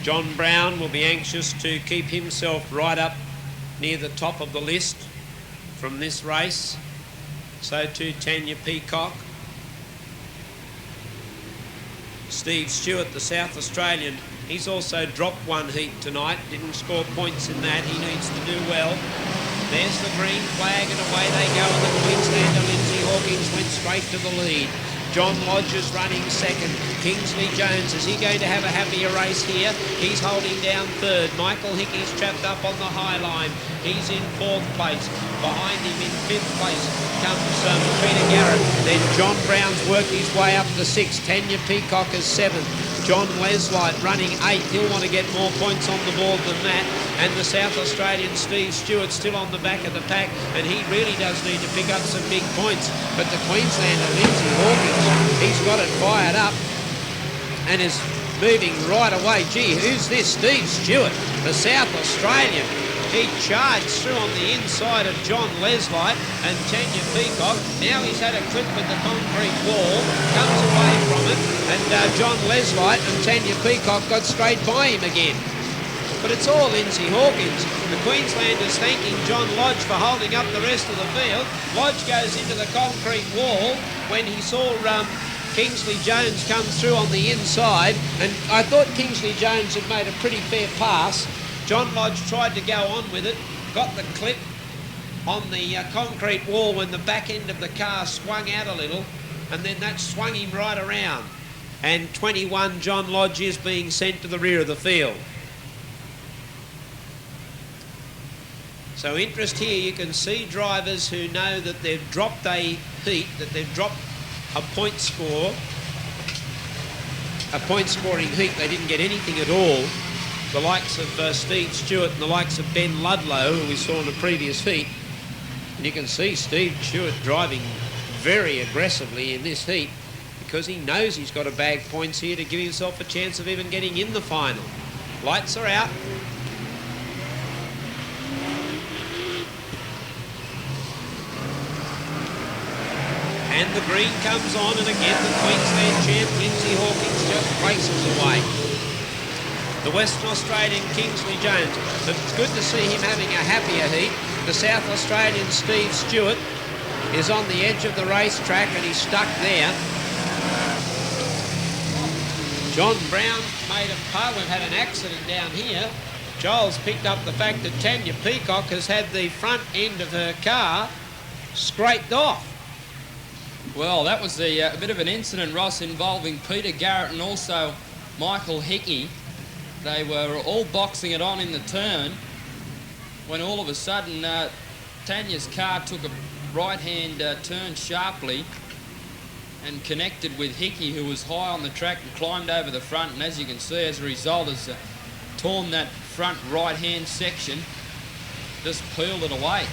John Brown will be anxious to keep himself right up near the top of the list from this race. So too Tanya Peacock. Steve Stewart, the South Australian, he's also dropped 1 heat tonight, didn't score points in that. He needs to do well. There's the green flag and away they go, and the Queenslander Lindsay Hawkins went straight to the lead. John Lodge is running second. Kingsley Jones, is he going to have a happier race here? He's holding down third. Michael Hickey's trapped up on the high line. He's in 4th place. Behind him in 5th place comes Peter Garrett. Then John Brown's worked his way up to 6th. Tanya Peacock is 7th. John Leslight running 8th. He'll want to get more points on the board than that. And the South Australian Steve Stewart still on the back of the pack, and he really does need to pick up some big points. But the Queenslander Lindsay Hawkins, he's got it fired up and is moving right away. Gee, who's this? Steve Stewart, the South Australian. He charged through on the inside of John Leslight and Tanya Peacock. Now he's had a clip with the concrete wall, comes away from it, and John Leslight and Tanya Peacock got straight by him again. But it's all Lindsay Hawkins. The Queenslanders thanking John Lodge for holding up the rest of the field. Lodge goes into the concrete wall when he saw Kingsley Jones come through on the inside, and I thought Kingsley Jones had made a pretty fair pass. John Lodge tried to go on with it, got the clip on the concrete wall when the back end of the car swung out a little, and then that swung him right around. And 21 John Lodge is being sent to the rear of the field. So interest here, you can see drivers who know that they've dropped a heat, that they've dropped a point score, a point scoring heat. They didn't get anything at all. The likes of Steve Stewart and the likes of Ben Ludlow, who we saw in the previous heat. And you can see Steve Stewart driving very aggressively in this heat. because he knows he's got to bag points here to give himself a chance of even getting in the final. Lights are out. And the green comes on, and again the Queensland champ Lindsay Hawkins just races away. The Western Australian Kingsley Jones. It's good to see him having a happier heat. The South Australian Steve Stewart is on the edge of the racetrack and he's stuck there. John Brown made a pole and had an accident down here. Giles picked up the fact that Tanya Peacock has had the front end of her car scraped off. Well, that was a bit of an incident, Ross, involving Peter Garrett and also Michael Hickey. They were all boxing it on in the turn when all of a sudden Tanya's car took a right-hand turn sharply and connected with Hickey, who was high on the track and climbed over the front, and as you can see, as a result, has torn that front right-hand section, just peeled it away.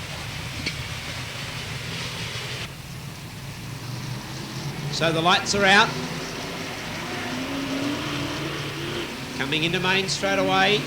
So the lights are out. Coming into main straight away.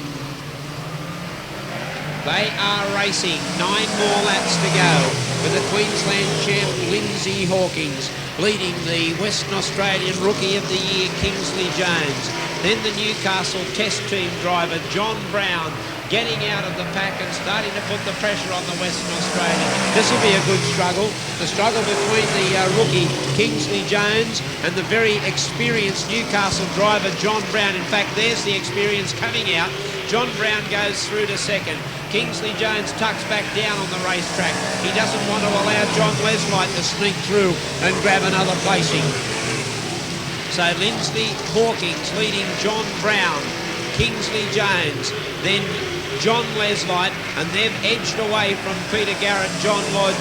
They are racing. 9 more laps to go with the Queensland champ Lindsay Hawkins leading the Western Australian Rookie of the Year Kingsley Jones. Then the Newcastle Test Team driver John Brown getting out of the pack and starting to put the pressure on the Western Australian. This will be a good struggle. The struggle between the rookie Kingsley Jones and the very experienced Newcastle driver John Brown. In fact, there's the experience coming out. John Brown goes through to second. Kingsley Jones tucks back down on the racetrack. He doesn't want to allow John Leslight to sneak through and grab another placing. So Lindsay Hawkins leading John Brown, Kingsley Jones, then John Leslight, and they've edged away from Peter Garrett, John Lodge,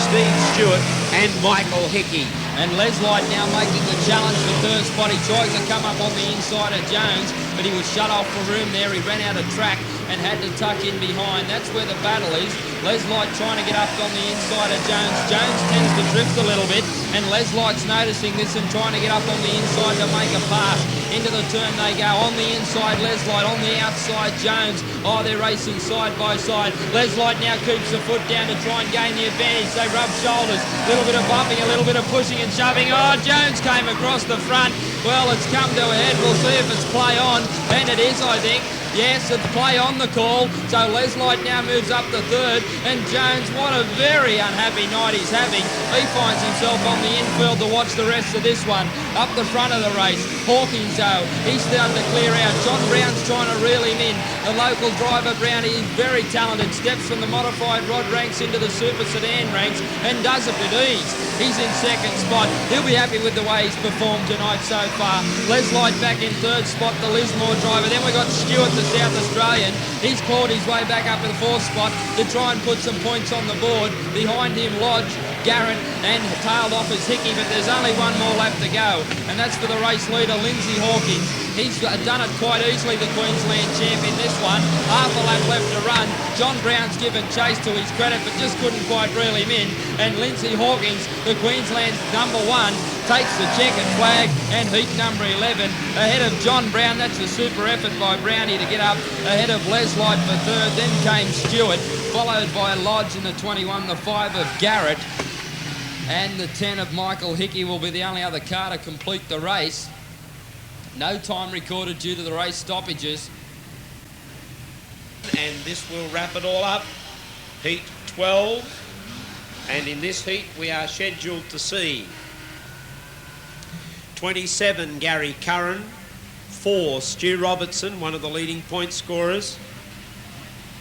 Steve Stewart and Michael Hickey. And Leslight now making the challenge for third spot. He tries to come up on the inside of Jones, but he was shut off for room there. He ran out of track and had to tuck in behind. That's where the battle is. Leslight trying to get up on the inside of Jones. Jones tends to drift a little bit, and Leslight's noticing this and trying to get up on the inside to make a pass. Into the turn they go. On the inside, Leslight. On the outside, Jones. Oh, they're racing side by side. Leslight now keeps the foot down to try and gain the advantage. They rub shoulders. A little bit of bumping, a little bit of pushing and shoving. Oh, Jones came across the front. Well, it's come to a head. We'll see if it's play on. And it is, I think. Yes, it's play on the call. So Leslight now moves up to third. And Jones, what a very unhappy night he's having. He finds himself on the infield to watch the rest of this one. Up the front of the race. Hawkins, though, he's starting to clear out. John Brown's trying to reel him in. The local driver, Brownie, is very talented. Steps from the modified rod ranks into the super sedan ranks and does it with ease. He's in second spot. He'll be happy with the way he's performed tonight so far. Leslight back in third spot, the Lismore driver. Then we've got Stewart, the South Australian. He's clawed his way back up to the fourth spot to try and put some points on the board. Behind him, Lodge, Garrett, and tailed off is Hickey, but there's only one more lap to go, and that's for the race leader, Lindsay Hawkins. He's done it quite easily, the Queensland champ, in this one. Half a lap left to run. John Brown's given chase to his credit, but just couldn't quite reel him in. And Lindsay Hawkins, the Queensland's number 1, takes the checkered flag and heat number 11 ahead of John Brown. That's a super effort by Brownie to get up ahead of Leslight for third. Then came Stewart, followed by Lodge in the 21, the 5 of Garrett, and the 10 of Michael Hickey will be the only other car to complete the race. No time recorded due to the race stoppages. And this will wrap it all up. Heat 12. And in this heat we are scheduled to see 27 Gary Curran, 4 Stu Robertson, one of the leading point scorers,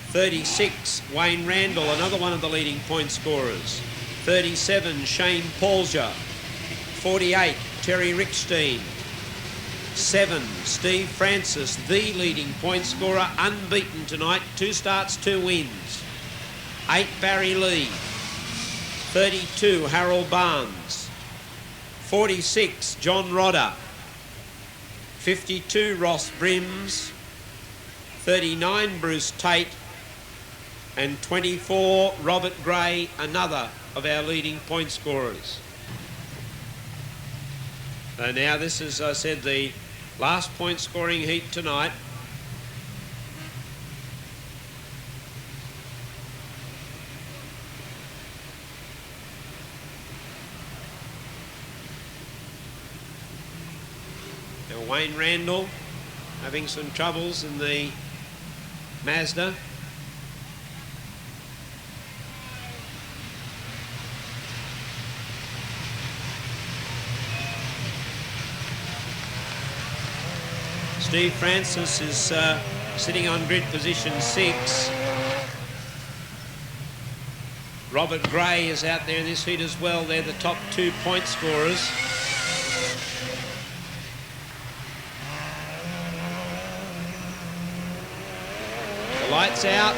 36 Wayne Randall, another one of the leading point scorers, 37 Shane Paulger, 48 Terry Rickstein, 7 Steve Francis, the leading point scorer, unbeaten tonight, 2 starts, 2 wins, 8 Barry Lee, 32 Harold Barnes, 46 John Rodder, 52 Ross Brims, 39 Bruce Tate, and 24 Robert Gray, another of our leading point scorers. So now this is, I said, the last point scoring heat tonight. Now Wayne Randall having some troubles in the Mazda. Steve Francis is sitting on grid position 6. Robert Gray is out there in this heat as well. They're the top 2 point scorers. The lights out.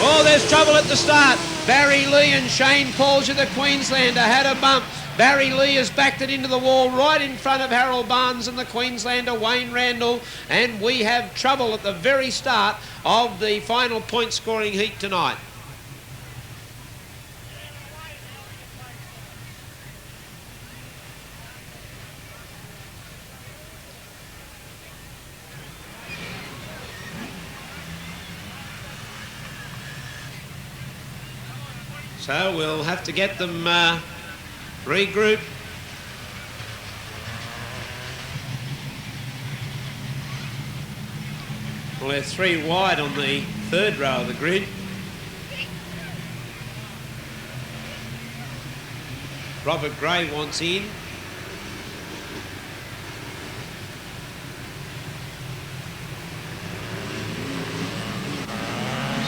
Oh, there's trouble at the start. Barry Lee and Shane Paulger, the Queenslander, had a bump. Barry Lee has backed it into the wall right in front of Harold Barnes and the Queenslander Wayne Randall, and we have trouble at the very start of the final point scoring heat tonight. So we'll have to get them regrouped. Well, they're 3 wide on the 3rd row of the grid. Robert Gray wants in.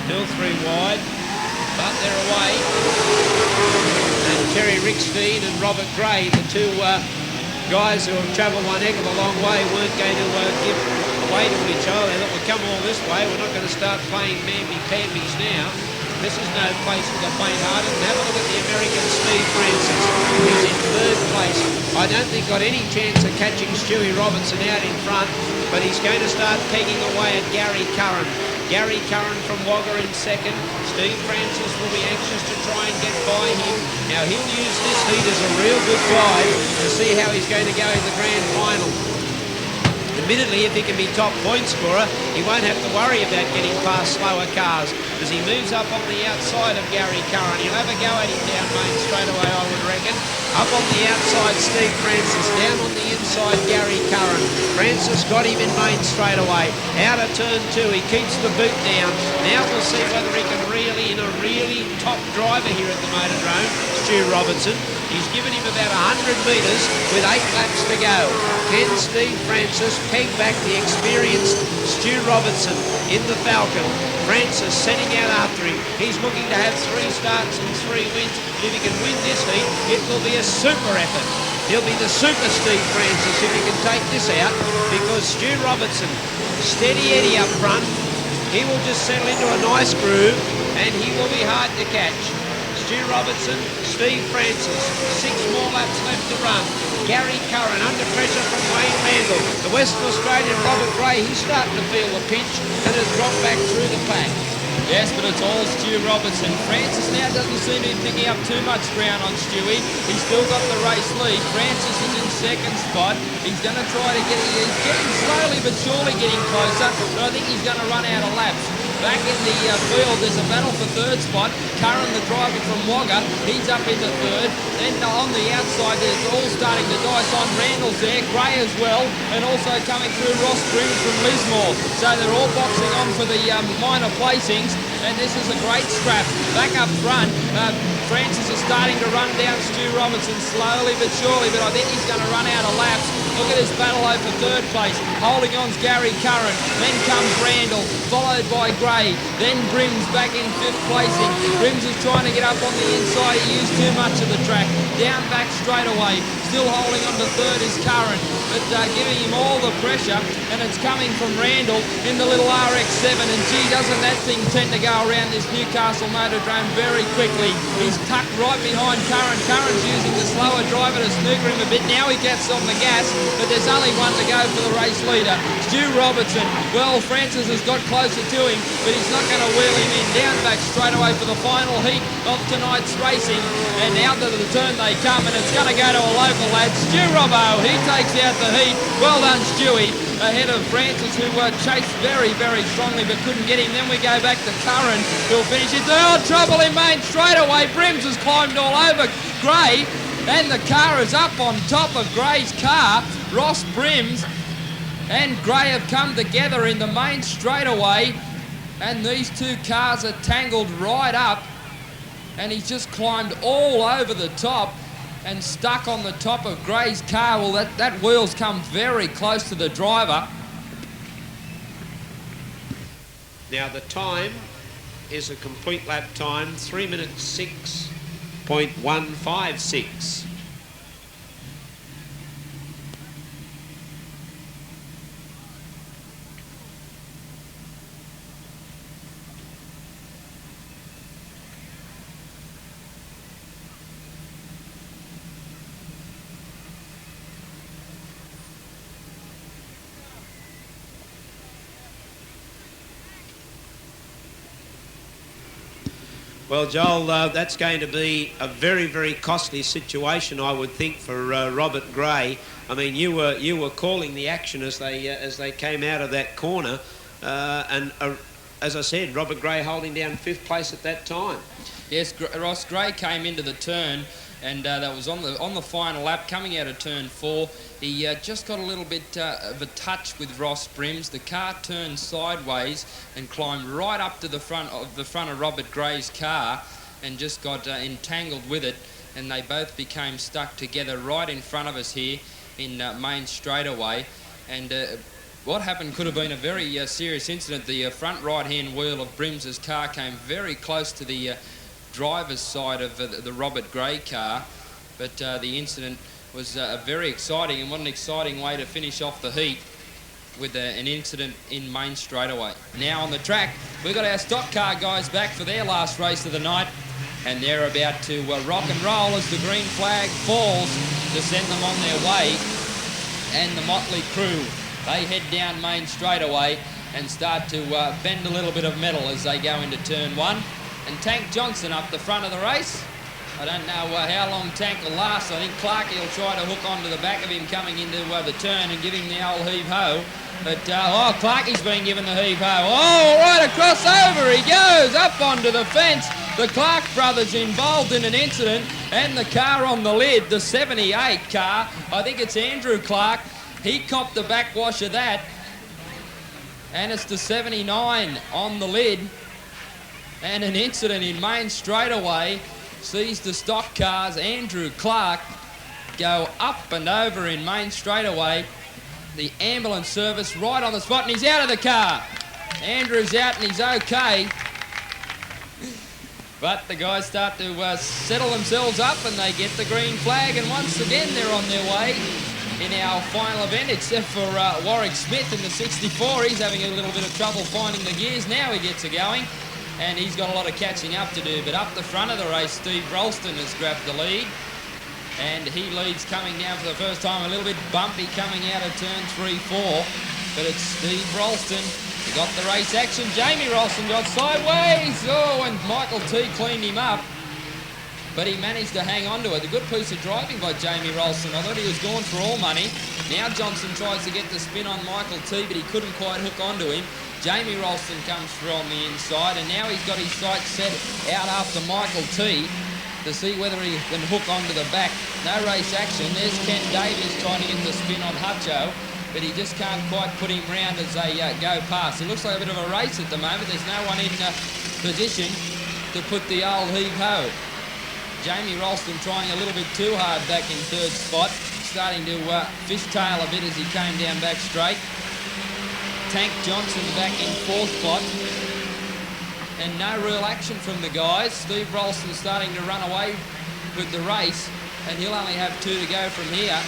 Still 3 wide. But they're away. And Terry Rickstein and Robert Gray, the 2 guys who have travelled one heck of a long way, weren't going to give away to each other. They thought, we'll come all this way. We're not going to start playing mamby-pambies now. This is no place for the faint-hearted. And have a look at the American Steve Francis. He's in 3rd place. I don't think got any chance of catching Stewie Robertson out in front, but he's going to start pegging away at Gary Curran. Gary Curran from Wagga in 2nd. Steve Francis will be anxious to try and get by him. Now he'll use this heat as a real good guide to see how he's going to go in the grand final. Admittedly, if he can be top point scorer, he won't have to worry about getting past slower cars as he moves up on the outside of Gary Curran. He'll have a go at him down main straight away, I would reckon. Up on the outside, Steve Francis. Down on the inside, Gary Curran. Francis got him in main straight away. Out of turn 2, he keeps the boot down. Now we'll see whether he can reel in a really top driver here at the Motordrome, Stu Robertson. He's given him about 100 metres with 8 laps to go. Can Steve Francis peg back the experienced Stu Robertson in the Falcon? Francis setting out after him. He's looking to have 3 starts and 3 wins. If he can win this heat, it will be a super effort. He'll be the super Steve Francis if he can take this out, because Stu Robertson, steady Eddie up front. He will just settle into a nice groove and he will be hard to catch. Stu Robertson, Steve Francis, 6 more laps left to run. Gary Curran under pressure from Wayne Randall. The Western Australian Robert Gray, he's starting to feel the pinch and has dropped back through the pack. Yes, but it's all Stu Robertson. Francis now doesn't seem to be picking up too much ground on Stewie. He's still got the race lead. Francis is in 2nd spot. He's going to try to get it. He's getting slowly but surely getting closer, but I think he's going to run out of laps. Back in the field, there's a battle for 3rd spot. Curran, the driver from Wagga, he's up into 3rd. Then on the outside, they're all starting to dice on. Randall's there, Gray as well, and also coming through Ross Grims from Lismore. So they're all boxing on for the minor placings, and this is a great scrap. Back up front, Francis is starting to run down Stu Robertson slowly but surely, but I think he's going to run out of laps. Look at this battle over 3rd place. Holding on's Gary Curran. Then comes Randall, followed by Gray. Then Brims back in 5th placing. Brims is trying to get up on the inside. He used too much of the track. Down back straight away. Still holding on to 3rd is Curran, but giving him all the pressure, and it's coming from Randall in the little RX-7, and gee, doesn't that thing tend to go around this Newcastle Motordrome very quickly. He's tucked right behind Curran. Curran's using the slower driver to snooker him a bit. Now he gets on the gas. but there's only one to go for the race leader, Stu Robertson. Well, Francis has got closer to him, but he's not going to wheel him in. Down back straight away for the final heat of tonight's racing, and out to the turn they come, and it's going to go to a local lad, Stu Robbo. He takes out the heat. Well done, Stewie, ahead of Francis, who chased very, very strongly but couldn't get him. Then we go back to Curran, who'll finish it. Oh, trouble in main straight away. Brims has climbed all over Gray, and the car is up on top of Gray's car. Ross Brims and Gray have come together in the main straightaway, and these two cars are tangled right up, and he's just climbed all over the top and stuck on the top of Gray's car. Well, that wheel's come very close to the driver. Now the time is a complete lap time, 3 minutes 6.156. Well, Joel, that's going to be a very, very costly situation, I would think, for Robert Gray. I mean, you were calling the action as they came out of that corner, and as I said, Robert Gray holding down 5th place at that time. Yes, Ross Gray came into the turn, and that was on the final lap, coming out of turn 4. He just got a little bit of a touch with Ross Brims. The car turned sideways and climbed right up to the front of Robert Gray's car, and just got entangled with it, and they both became stuck together right in front of us here in main straightaway. And what happened could have been a very serious incident. The front right-hand wheel of Brims's car came very close to the driver's side of the Robert Gray car, but the incident was very exciting, and what an exciting way to finish off the heat with an incident in main straightaway. Now on the track, we've got our stock car guys back for their last race of the night, and they're about to rock and roll as the green flag falls to send them on their way. And the Motley crew, they head down main straightaway and start to bend a little bit of metal as they go into turn 1. And Tank Johnson up the front of the race. I don't know how long Tank will last. I think Clarkey will try to hook onto the back of him coming into the turn and give him the old heave-ho. But, Clarkey's been given the heave-ho. Oh, right across over he goes, up onto the fence. The Clark brothers involved in an incident, and the car on the lid, the 78 car, I think it's Andrew Clark, he copped the backwash of that. And it's the 79 on the lid. And an incident in main straightaway sees the stock cars, Andrew Clark, go up and over in main straightaway. The ambulance service right on the spot, and he's out of the car. Andrew's out and he's okay. But the guys start to settle themselves up, and they get the green flag, and once again they're on their way in our final event, except for Warwick Smith in the 64. He's having a little bit of trouble finding the gears. Now he gets it going, and he's got a lot of catching up to do. But up the front of the race, Steve Ralston has grabbed the lead, and he leads coming down for the first time. A little bit bumpy coming out of turn 3-4, but it's Steve Ralston. He got the race action. Jamie Ralston got sideways. Oh, and Michael T cleaned him up, but he managed to hang on to it. A good piece of driving by Jamie Ralston. I thought he was going for all money. Now Johnson tries to get the spin on Michael T, but he couldn't quite hook onto him. Jamie Ralston comes through on the inside, and now he's got his sights set out after Michael T to see whether he can hook onto the back. No race action. There's Ken Davies trying to get the spin on Hutcho, but he just can't quite put him round as they go past. It looks like a bit of a race at the moment. There's no one in position to put the old heave-ho. Jamie Ralston trying a little bit too hard back in 3rd spot, starting to fishtail a bit as he came down back straight. Tank Johnson back in 4th spot, and no real action from the guys. Steve Ralston starting to run away with the race, and he'll only have 2 to go from here.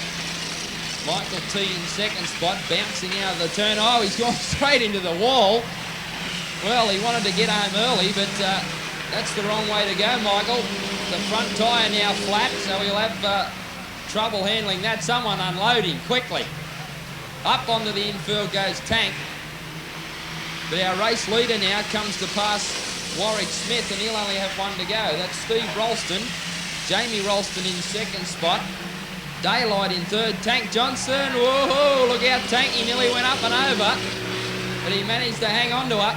Michael T in 2nd spot, bouncing out of the turn. Oh, he's gone straight into the wall. Well, he wanted to get home early, but that's the wrong way to go, Michael. The front tyre now flat, so he'll have trouble handling that. Someone unloading quickly. Up onto the infield goes Tank. But our race leader now comes to pass Warwick Smith, and he'll only have one to go. That's Steve Ralston. Jamie Ralston in second spot. Daylight in third. Tank Johnson. Whoa, look out, Tank. He nearly went up and over. But he managed to hang on to it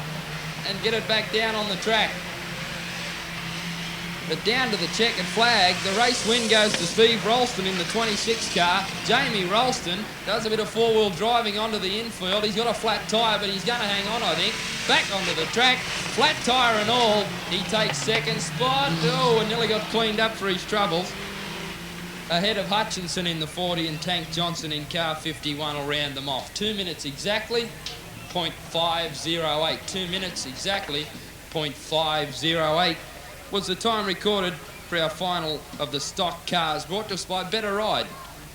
and get it back down on the track. But down to the checkered flag, the race win goes to Steve Ralston in the 26 car. Jamie Ralston does a bit of four-wheel driving onto the infield. He's got a flat tyre, but he's going to hang on, I think. Back onto the track, flat tyre and all. He takes second spot. Oh, and nearly got cleaned up for his troubles. Ahead of Hutchinson in the 40 and Tank Johnson in car 51 will round them off. 2 minutes exactly, 0.508. 2 minutes exactly, 0.508. Was the time recorded for our final of the stock cars, brought to us by Better Ride,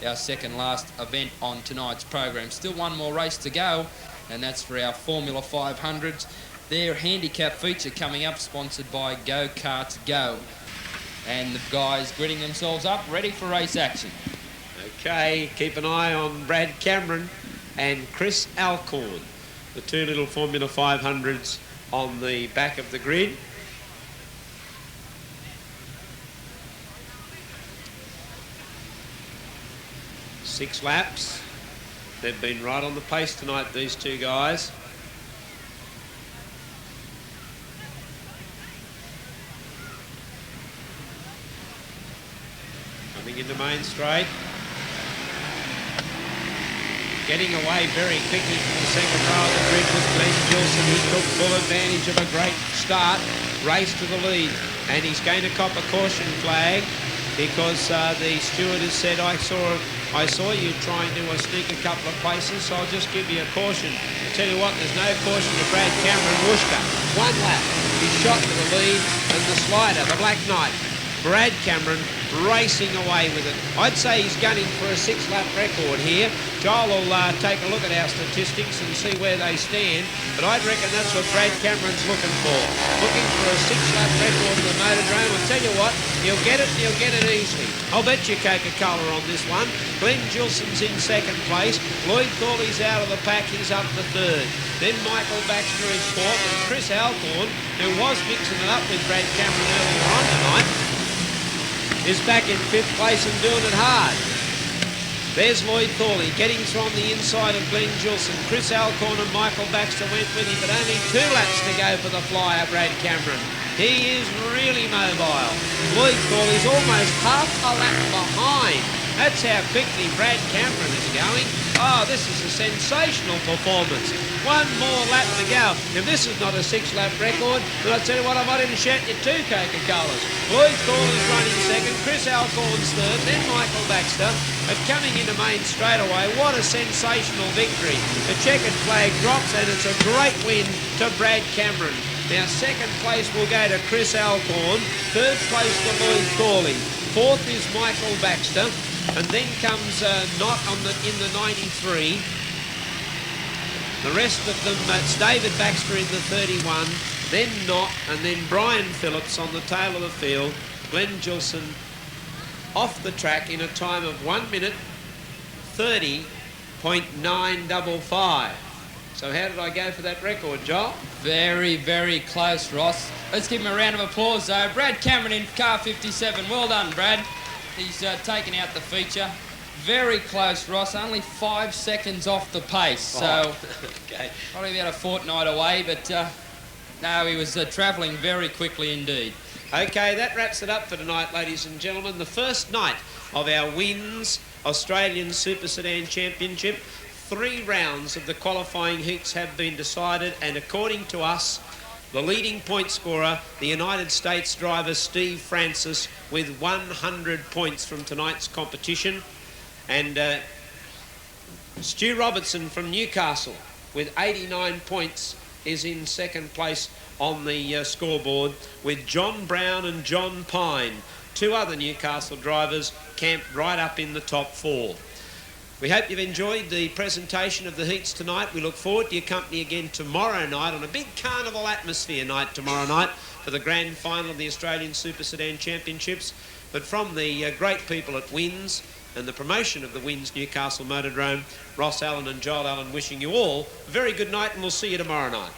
our second last event on tonight's program. Still one more race to go, and that's for our Formula 500s. Their handicap feature coming up, sponsored by Go Karts Go. And the guys gritting themselves up, ready for race action. Okay, keep an eye on Brad Cameron and Chris Alcorn, the two little Formula 500s on the back of the grid. Six laps. They've been right on the pace tonight, these two guys. Coming into main straight. Getting away very quickly from the second row of the grid was Glenn Gilson. He took full advantage of a great start, raced to the lead, and he's going to cop a caution flag because the steward has said, I saw you try and sneak a couple of places, so I'll just give you a caution. I tell you what, there's no caution to Brad Cameron. Wooshka, 1 lap. He's shot to the lead, and the slider, the Black Knight. Brad Cameron racing away with it. I'd say he's gunning for a 6-lap record here. Joel will take a look at our statistics and see where they stand, but I'd reckon that's what Brad Cameron's looking for. Looking for a 6-lap record in the Motordrome. I'll tell you what, he'll get it and he'll get it easily. I'll bet you Coca-Cola on this one. Glenn Gilson's in second place. Lloyd Thorley's out of the pack. He's up to third. Then Michael Baxter is fourth, and Chris Alcorn, who was mixing it up with Brad Cameron earlier on tonight, is back in fifth place and doing it hard. There's Lloyd Thorley getting through on the inside of Glenn Gilson. Chris Alcorn and Michael Baxter went with him, but only 2 laps to go for the flyer, Brad Cameron. He is really mobile. Lloyd Thorley's almost half a lap behind. That's how quickly Brad Cameron is going. Oh, this is a sensational performance. 1 more lap to go. If this is not a 6-lap record, then I'll tell you what, I might even shout you 2 Coca-Colas. Lloyd Thorley's running second, Chris Alcorn's third, then Michael Baxter. But coming into main straight away, what a sensational victory. The checkered flag drops, and it's a great win to Brad Cameron. Now, second place will go to Chris Alcorn, third place to Lloyd Thorley, fourth is Michael Baxter, and then comes Knott in the 93. The rest of them, it's David Baxter in the 31, then Knott, and then Brian Phillips on the tail of the field. Glenn Gilson off the track in a time of 1 minute 30.955. So how did I go for that record, Joel? Very, very close, Ross. Let's give him a round of applause, though. Brad Cameron in car 57. Well done, Brad. He's taken out the feature. Very close, Ross. Only 5 seconds off the pace. So okay. Probably about a fortnight away, but no, he was travelling very quickly indeed. Okay, that wraps it up for tonight, ladies and gentlemen. The first night of our WINS Australian Super Sedan Championship. 3 rounds of the qualifying heats have been decided, and according to us, the leading point scorer, the United States driver Steve Francis, with 100 points from tonight's competition. And Stu Robertson from Newcastle with 89 points is in second place on the scoreboard, with John Brown and John Pine, 2 other Newcastle drivers, camped right up in the top 4. We hope you've enjoyed the presentation of the heats tonight. We look forward to your company again tomorrow night on a big carnival atmosphere night tomorrow night for the grand final of the Australian Super Sedan Championships. But from the great people at WINS, and the promotion of the Wins Newcastle Motordrome. Ross Allen and Joel Allen wishing you all a very good night, and we'll see you tomorrow night.